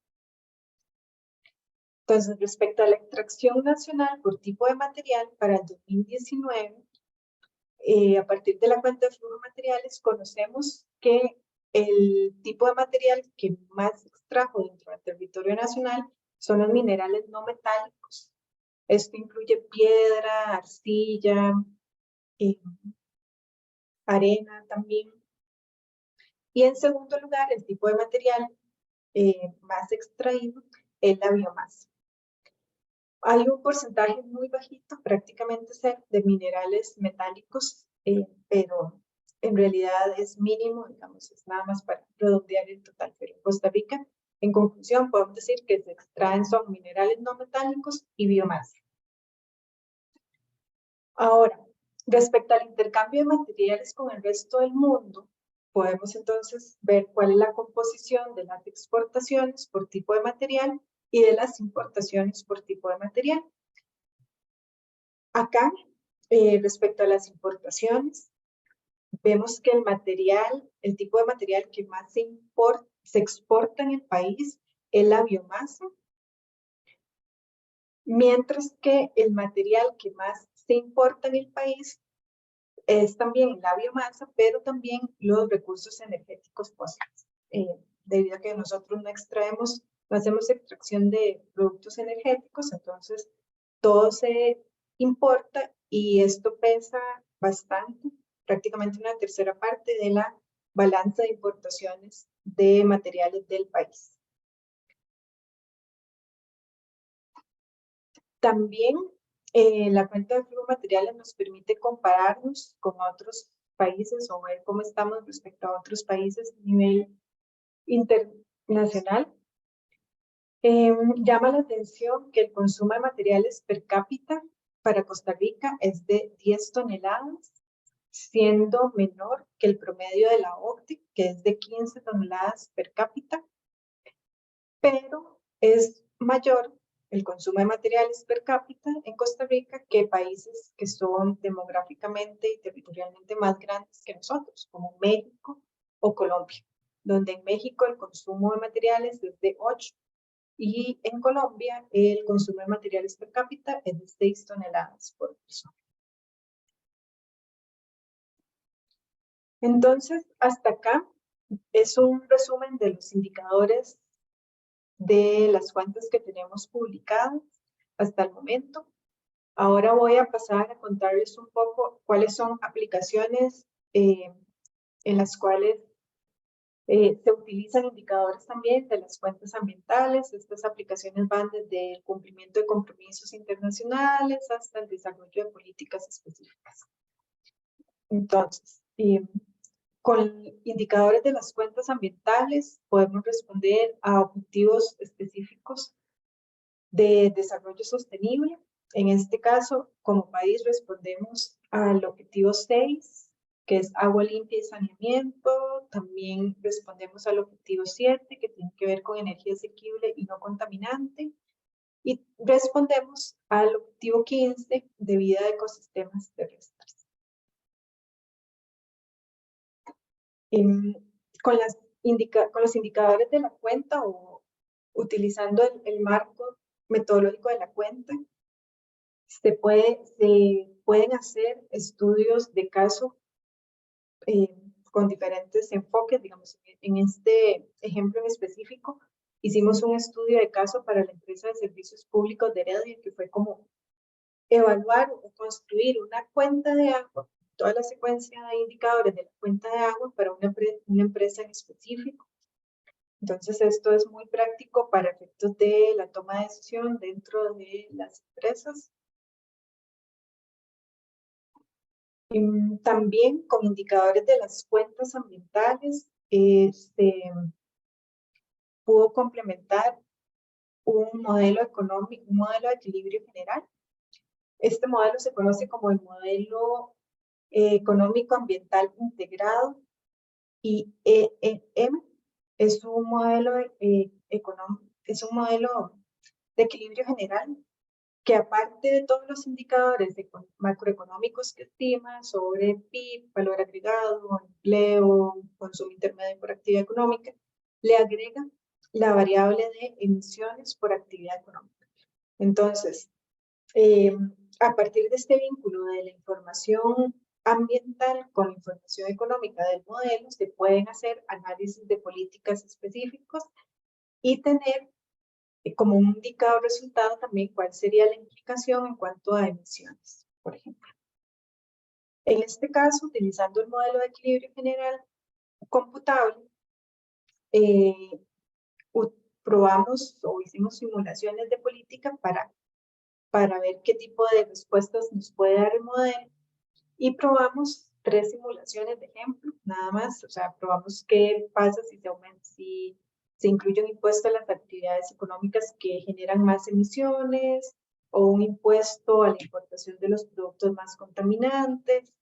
Entonces, respecto a la extracción nacional por tipo de material, para el 2019, a partir de la cuenta de flujo de materiales, conocemos que el tipo de material que más extrajo dentro del territorio nacional son los minerales no metálicos. Esto incluye piedra, arcilla, arena también. Y en segundo lugar, el tipo de material más extraído es la biomasa. Hay un porcentaje muy bajito, prácticamente cero, de minerales metálicos, pero en realidad es mínimo, digamos, es nada más para redondear el total. Pero en Costa Rica, en conclusión, podemos decir que se extraen son minerales no metálicos y biomasa. Ahora, respecto al intercambio de materiales con el resto del mundo, podemos entonces ver cuál es la composición de las exportaciones por tipo de material y de las importaciones por tipo de material. Acá, respecto a las importaciones, vemos que el tipo de material que más se exporta en el país es la biomasa, mientras que el material que más se importa en el país es también la biomasa, pero también los recursos energéticos fósiles. Debido a que nosotros no hacemos extracción de productos energéticos, entonces todo se importa y esto pesa bastante, prácticamente una tercera parte de la balanza de importaciones de materiales del país. También la cuenta de flujo de materiales nos permite compararnos con otros países o ver cómo estamos respecto a otros países a nivel internacional. Llama la atención que el consumo de materiales per cápita para Costa Rica es de 10 toneladas, siendo menor que el promedio de la OCDE, que es de 15 toneladas per cápita, pero es mayor el consumo de materiales per cápita en Costa Rica que países que son demográficamente y territorialmente más grandes que nosotros, como México o Colombia, donde en México el consumo de materiales es de 8 y en Colombia el consumo de materiales per cápita es de 6 toneladas por persona. Entonces, hasta acá es un resumen de los indicadores de las cuentas que tenemos publicadas hasta el momento. Ahora voy a pasar a contarles un poco cuáles son aplicaciones en las cuales se utilizan indicadores también de las cuentas ambientales. Estas aplicaciones van desde el cumplimiento de compromisos internacionales hasta el desarrollo de políticas específicas. Entonces, con indicadores de las cuentas ambientales podemos responder a objetivos específicos de desarrollo sostenible. En este caso, como país respondemos al objetivo 6, que es agua limpia y saneamiento. También respondemos al objetivo 7, que tiene que ver con energía asequible y no contaminante. Y respondemos al objetivo 15 de vida de ecosistemas terrestres. Con los indicadores de la cuenta o utilizando el marco metodológico de la cuenta, se pueden hacer estudios de caso con diferentes enfoques. Digamos, en este ejemplo en específico, hicimos un estudio de caso para la empresa de servicios públicos de Heredia, que fue como evaluar o construir una cuenta de agua, toda la secuencia de indicadores de la cuenta de agua para una empresa en específico. Entonces, esto es muy práctico para efectos de la toma de decisión dentro de las empresas. También con indicadores de las cuentas ambientales, pudo complementar un modelo económico, un modelo de equilibrio general. Este modelo se conoce como el modelo económico ambiental integrado, y EEM es un modelo económico, es un modelo de equilibrio general que, aparte de todos los indicadores macroeconómicos que estima sobre PIB, valor agregado, empleo, consumo intermedio por actividad económica, le agrega la variable de emisiones por actividad económica. Entonces, a partir de este vínculo de la información ambiental con la información económica del modelo, se pueden hacer análisis de políticas específicos y tener como un indicador resultado también cuál sería la implicación en cuanto a emisiones, por ejemplo. En este caso, utilizando el modelo de equilibrio general computable, probamos o hicimos simulaciones de política para ver qué tipo de respuestas nos puede dar el modelo, y probamos 3 simulaciones de ejemplo, nada más. O sea, probamos qué pasa si se aumenta, si se incluye un impuesto a las actividades económicas que generan más emisiones, o un impuesto a la importación de los productos más contaminantes,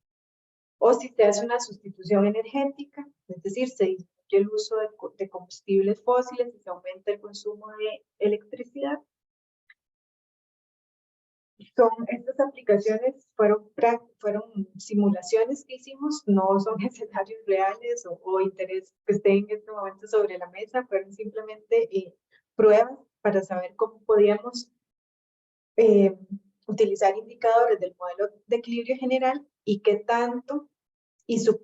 o si se hace una sustitución energética, es decir, se disminuye el uso de combustibles fósiles y se aumenta el consumo de electricidad. Estas aplicaciones fueron simulaciones que hicimos, no son escenarios reales o interés que estén en este momento sobre la mesa, fueron simplemente pruebas para saber cómo podíamos utilizar indicadores del modelo de equilibrio general y qué tanto, y su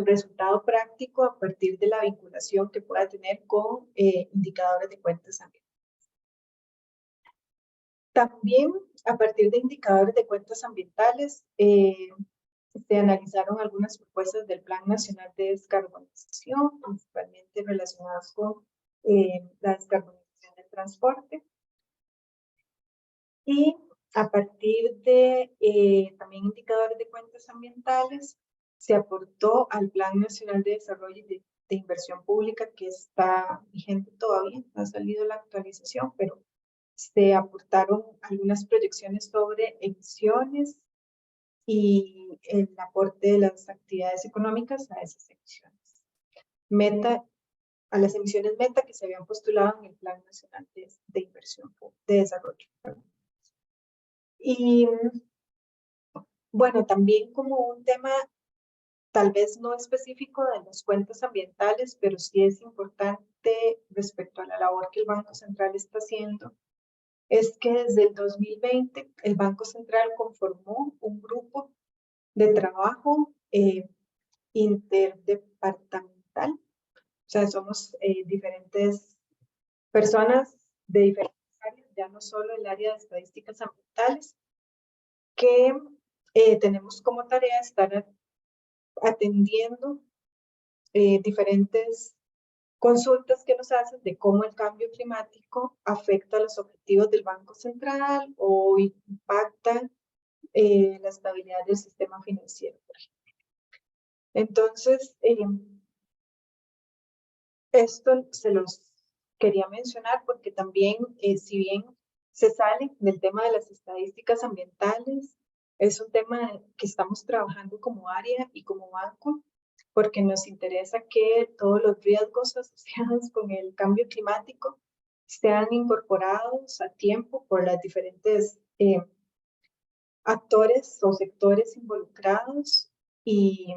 resultado práctico a partir de la vinculación que pueda tener con indicadores de cuentas ambientales. También, a partir de indicadores de cuentas ambientales, se analizaron algunas propuestas del Plan Nacional de Descarbonización, principalmente relacionadas con la descarbonización del transporte. Y a partir de también indicadores de cuentas ambientales, se aportó al Plan Nacional de Desarrollo de Inversión Pública, que está vigente todavía, no ha salido la actualización, pero se aportaron algunas proyecciones sobre emisiones y el aporte de las actividades económicas a esas emisiones. A las emisiones meta que se habían postulado en el Plan Nacional de Inversión de Desarrollo. Y bueno, también como un tema tal vez no específico de las cuentas ambientales, pero sí es importante respecto a la labor que el Banco Central está haciendo, es que desde el 2020 el Banco Central conformó un grupo de trabajo interdepartamental. O sea, somos diferentes personas de diferentes áreas, ya no solo el área de estadísticas ambientales, que tenemos como tarea estar atendiendo diferentes consultas que nos hacen de cómo el cambio climático afecta los objetivos del Banco Central o impacta la estabilidad del sistema financiero, por ejemplo. Entonces, esto se los quería mencionar porque también, si bien se sale del tema de las estadísticas ambientales, es un tema que estamos trabajando como área y como banco, porque nos interesa que todos los riesgos asociados con el cambio climático sean incorporados a tiempo por las diferentes actores o sectores involucrados, y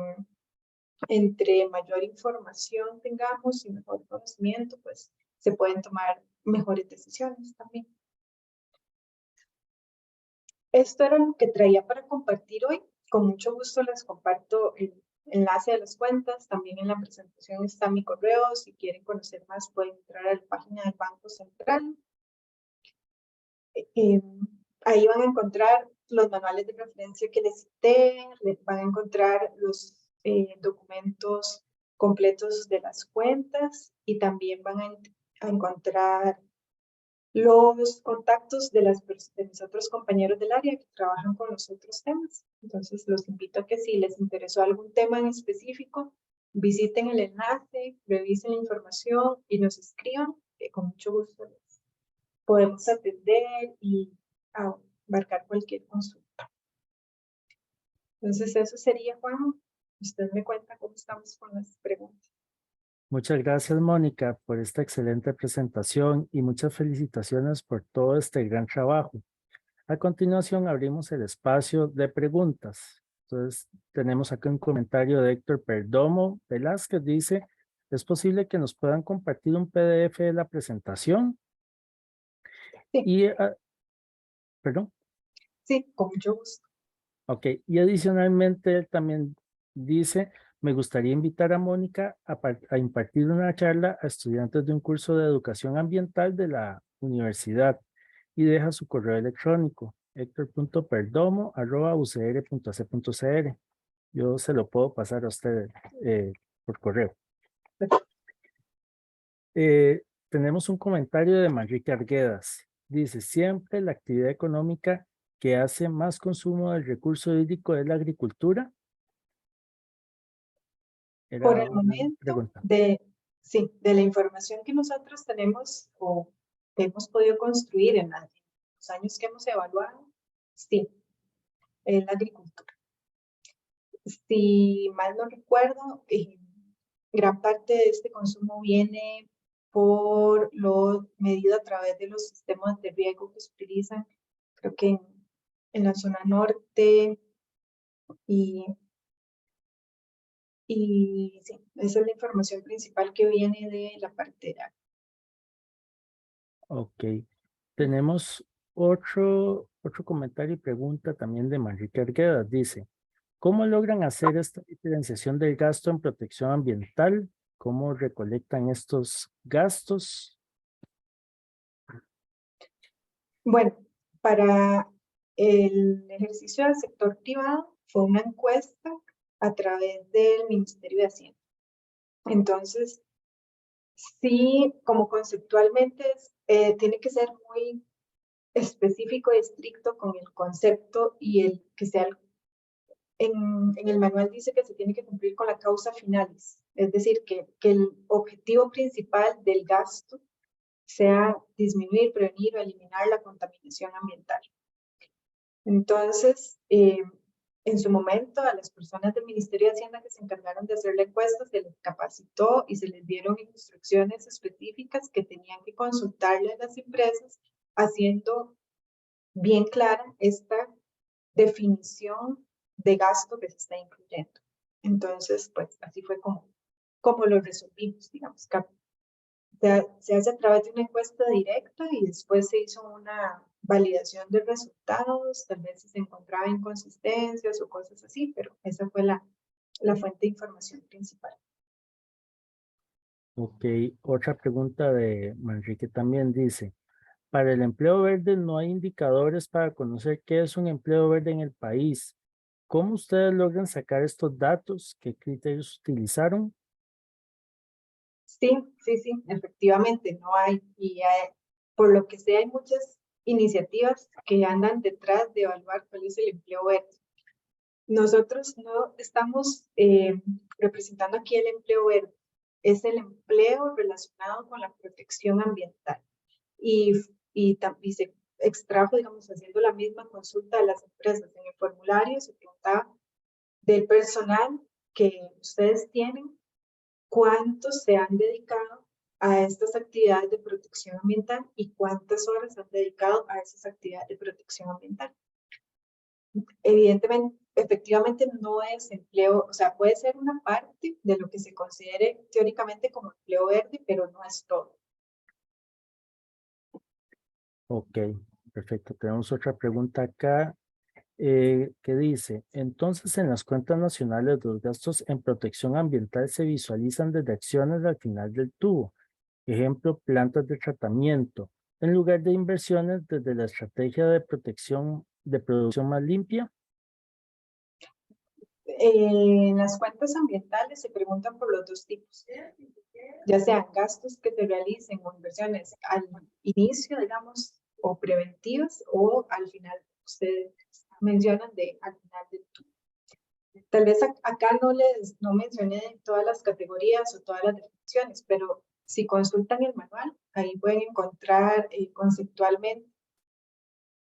entre mayor información tengamos y mejor conocimiento, pues se pueden tomar mejores decisiones también. Esto era lo que traía para compartir hoy. Con mucho gusto les comparto el enlace de las cuentas. También en la presentación está mi correo. Si quieren conocer más, pueden entrar a la página del Banco Central. Ahí van a encontrar los manuales de referencia que les cité, van a encontrar los documentos completos de las cuentas, y también van a encontrar los contactos de mis otros compañeros del área que trabajan con los otros temas. Entonces, los invito a que si les interesó algún tema en específico, visiten el enlace, revisen la información y nos escriban, que con mucho gusto les podemos atender y abarcar cualquier consulta. Entonces, eso sería, Juan. Usted me cuenta cómo estamos con las preguntas. Muchas gracias, Mónica, por esta excelente presentación y muchas felicitaciones por todo este gran trabajo. A continuación, abrimos el espacio de preguntas. Entonces, tenemos acá un comentario de Héctor Perdomo Velázquez. Dice, ¿es posible que nos puedan compartir un PDF de la presentación? Sí. Y, perdón. Sí, con mucho gusto. Ok, y adicionalmente él también dice, me gustaría invitar a Mónica a impartir una charla a estudiantes de un curso de educación ambiental de la universidad y deja su correo electrónico, hector.perdomo@ucr.ac.cr. Yo se lo puedo pasar a usted por correo. Tenemos un comentario de Manrique Arguedas. Dice, siempre la actividad económica que hace más consumo del recurso hídrico es la agricultura. Por Era el una momento, pregunta. de la información que nosotros tenemos o que hemos podido construir en los años que hemos evaluado, sí, es la agricultura. Si mal no recuerdo, gran parte de este consumo viene por lo medido a través de los sistemas de riego que se utilizan, creo que en la zona norte y sí, esa es la información principal que viene de la parte de agua. Ok. Tenemos otro comentario y pregunta también de Manrique Arguedas. Dice, ¿cómo logran hacer esta diferenciación del gasto en protección ambiental? ¿Cómo recolectan estos gastos? Bueno, para el ejercicio del sector privado fue una encuesta a través del Ministerio de Hacienda. Entonces, sí, como conceptualmente tiene que ser muy específico y estricto con el concepto y el que sea, en el manual dice que se tiene que cumplir con la causa finalis, es decir, que el objetivo principal del gasto sea disminuir, prevenir o eliminar la contaminación ambiental. Entonces, en su momento, a las personas del Ministerio de Hacienda que se encargaron de hacer la encuesta, se les capacitó y se les dieron instrucciones específicas que tenían que consultarle a las empresas, haciendo bien clara esta definición de gasto que se está incluyendo. Entonces, pues así fue como lo resolvimos, digamos. Se hace a través de una encuesta directa y después se hizo una validación de resultados, tal vez si se encontraba inconsistencias o cosas así, pero esa fue la fuente de información principal. Ok, otra pregunta de Manrique también dice, para el empleo verde no hay indicadores para conocer qué es un empleo verde en el país. ¿Cómo ustedes logran sacar estos datos? ¿Qué criterios utilizaron? Sí, efectivamente, no hay, y por lo que sé, hay muchas iniciativas que andan detrás de evaluar cuál es el empleo verde. Nosotros no estamos representando aquí el empleo verde, es el empleo relacionado con la protección ambiental. Y se extrajo, digamos, haciendo la misma consulta a las empresas. En el formulario se preguntaba del personal que ustedes tienen, cuántos se han dedicado a estas actividades de protección ambiental y cuántas horas han dedicado a esas actividades de protección ambiental. Evidentemente, efectivamente no es empleo, o sea, puede ser una parte de lo que se considere teóricamente como empleo verde, pero no es todo. Ok, perfecto. Tenemos otra pregunta acá que dice, entonces en las cuentas nacionales los gastos en protección ambiental se visualizan desde acciones al final del tubo. Ejemplo, plantas de tratamiento, en lugar de inversiones desde la estrategia de protección de producción más limpia. En las cuentas ambientales se preguntan por los dos tipos, ya sean gastos que se realicen o inversiones al inicio, digamos, o preventivas, o al final, ustedes mencionan al final del tour. Tal vez acá no mencioné todas las categorías o todas las definiciones, pero si consultan el manual, ahí pueden encontrar conceptualmente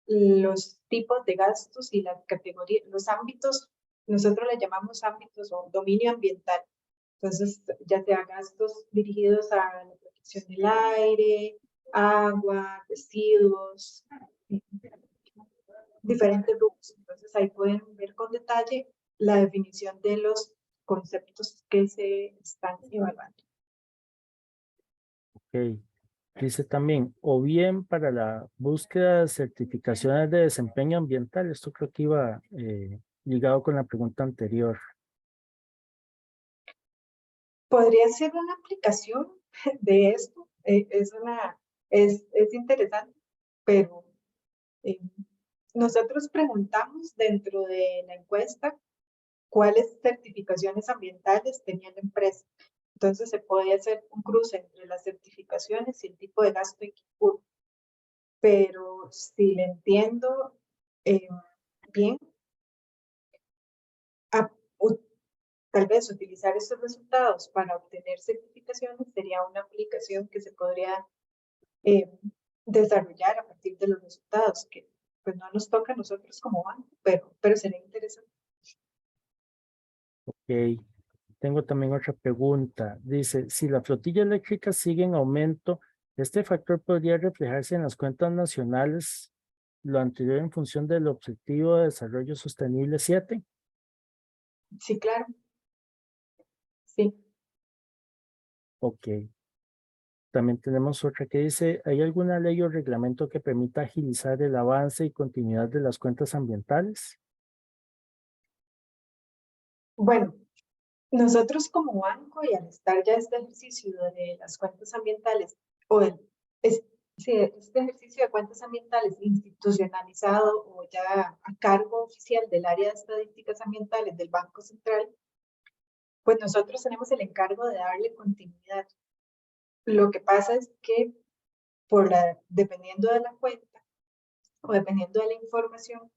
los tipos de gastos y las categorías, los ámbitos, nosotros le llamamos ámbitos o dominio ambiental. Entonces, ya sea gastos dirigidos a la protección del aire, agua, residuos, diferentes grupos. Entonces, ahí pueden ver con detalle la definición de los conceptos que se están evaluando. Ok. Dice también, o bien para la búsqueda de certificaciones de desempeño ambiental. Esto creo que iba ligado con la pregunta anterior. Podría ser una aplicación de esto. Es interesante, pero nosotros preguntamos dentro de la encuesta cuáles certificaciones ambientales tenía la empresa. Entonces se puede hacer un cruce entre las certificaciones y el tipo de gasto en que incurre. Pero si le entiendo bien, a, tal vez utilizar estos resultados para obtener certificaciones sería una aplicación que se podría desarrollar a partir de los resultados, que pues no nos toca a nosotros como banco, pero sería interesante. Ok. Tengo también otra pregunta. Dice, si la flotilla eléctrica sigue en aumento, ¿este factor podría reflejarse en las cuentas nacionales, lo anterior en función del Objetivo de Desarrollo Sostenible 7? Sí, claro, sí. Ok. También tenemos otra que dice, ¿hay alguna ley o reglamento que permita agilizar el avance y continuidad de las cuentas ambientales? Bueno, nosotros como banco y al estar ya este ejercicio de las cuentas ambientales o sí, este ejercicio de cuentas ambientales institucionalizado o ya a cargo oficial del área de estadísticas ambientales del Banco Central, pues nosotros tenemos el encargo de darle continuidad. Lo que pasa es que dependiendo de la cuenta o dependiendo de la información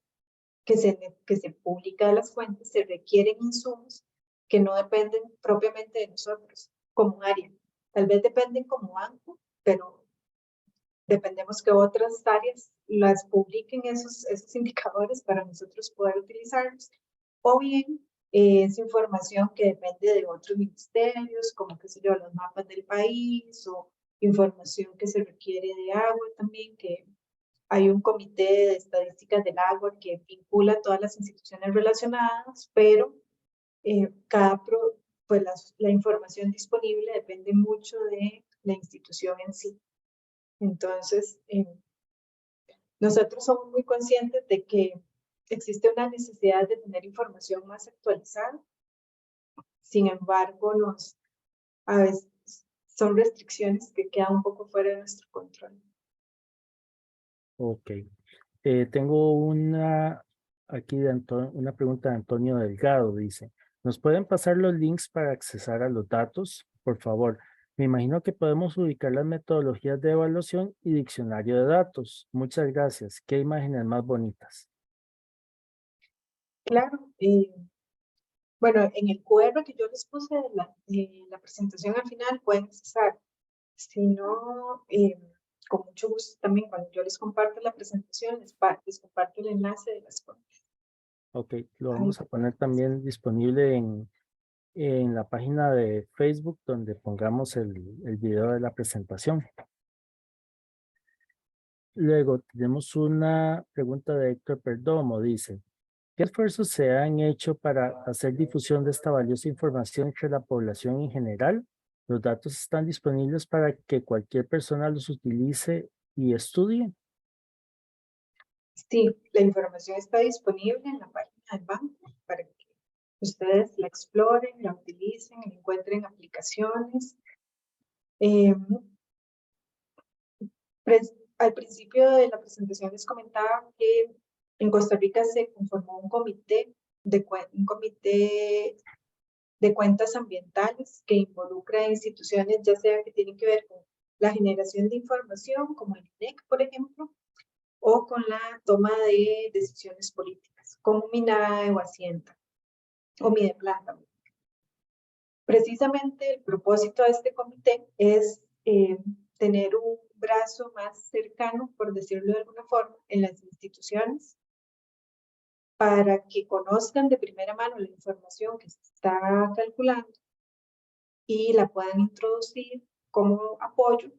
que se publica de las fuentes, se requieren insumos que no dependen propiamente de nosotros como área. Tal vez dependen como banco, pero dependemos que otras áreas las publiquen esos indicadores para nosotros poder utilizarlos. O bien es información que depende de otros ministerios, como qué sé yo, los mapas del país o información que se requiere de agua también, que hay un comité de estadísticas del agua que vincula a todas las instituciones relacionadas, pero pues la información disponible depende mucho de la institución en sí. Entonces, nosotros somos muy conscientes de que existe una necesidad de tener información más actualizada. Sin embargo, a veces son restricciones que quedan un poco fuera de nuestro control. Ok. Tengo aquí una pregunta de Antonio Delgado. Dice, ¿nos pueden pasar los links para accesar a los datos? Por favor. Me imagino que podemos ubicar las metodologías de evaluación y diccionario de datos. Muchas gracias. Qué imágenes más bonitas. Claro, bueno, en el QR que yo les puse de la presentación al final pueden accesar. Si no, con mucho gusto también cuando yo les comparto la presentación, les comparto el enlace de las fuentes. Ok, lo Ahí. vamos a poner también disponible en la página de Facebook donde pongamos el video de la presentación. Luego tenemos una pregunta de Héctor Perdomo. Dice, ¿qué esfuerzos se han hecho para hacer difusión de esta valiosa información entre la población en general? ¿Los datos están disponibles para que cualquier persona los utilice y estudie? Sí, la información está disponible en la página del banco para que ustedes la exploren, la utilicen, encuentren aplicaciones. Eh, Al principio de la presentación les comentaba que en Costa Rica se conformó un comité un comité de cuentas ambientales que involucra a instituciones, ya sea que tienen que ver con la generación de información, como el INEC, por ejemplo, o con la toma de decisiones políticas, como MINAE o Hacienda, o Mideplan también. Precisamente el propósito de este comité es tener un brazo más cercano, por decirlo de alguna forma, en las instituciones, para que conozcan de primera mano la información que se está calculando y la puedan introducir como apoyo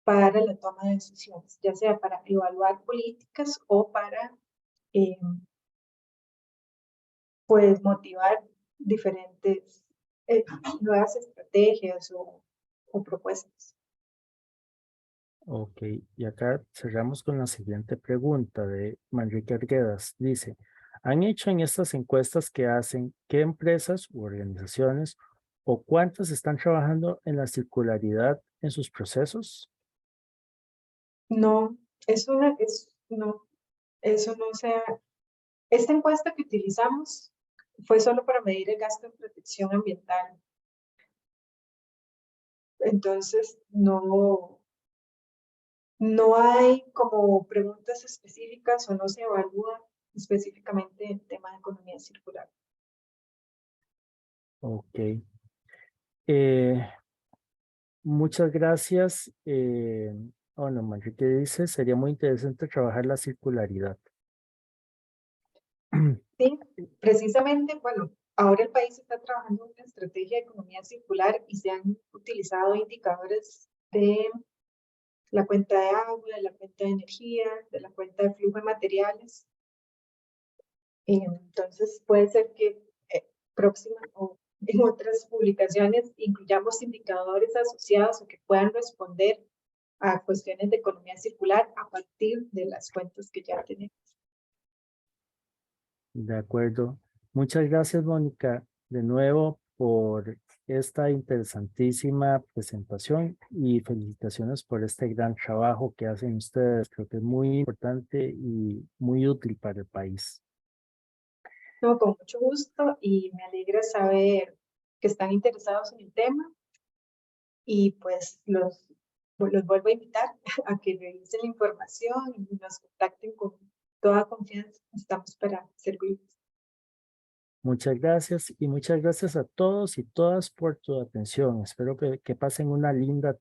para la toma de decisiones, ya sea para evaluar políticas o para pues motivar diferentes nuevas estrategias o propuestas. Ok, y acá cerramos con la siguiente pregunta de Manrique Arguedas. Dice, ¿han hecho en estas encuestas que hacen qué empresas u organizaciones o cuántas están trabajando en la circularidad en sus procesos? No, no, eso no sea, esta encuesta que utilizamos fue solo para medir el gasto en protección ambiental. Entonces, no hay como preguntas específicas o no se evalúa específicamente el tema de economía circular. Ok. Muchas gracias. Bueno, Manrique dice, sería muy interesante trabajar la circularidad. Sí, precisamente, bueno, ahora el país está trabajando en una estrategia de economía circular y se han utilizado indicadores de la cuenta de agua, de la cuenta de energía, de la cuenta de flujo de materiales. Entonces puede ser que próxima o en otras publicaciones incluyamos indicadores asociados o que puedan responder a cuestiones de economía circular a partir de las cuentas que ya tenemos. De acuerdo. Muchas gracias, Mónica, de nuevo por esta interesantísima presentación y felicitaciones por este gran trabajo que hacen ustedes. Creo que es muy importante y muy útil para el país. No, con mucho gusto y me alegra saber que están interesados en el tema y pues los vuelvo a invitar a que revisen la información y nos contacten con toda confianza. Estamos para servirles. Muchas gracias y muchas gracias a todos y todas por tu atención. Espero que pasen una linda tarde.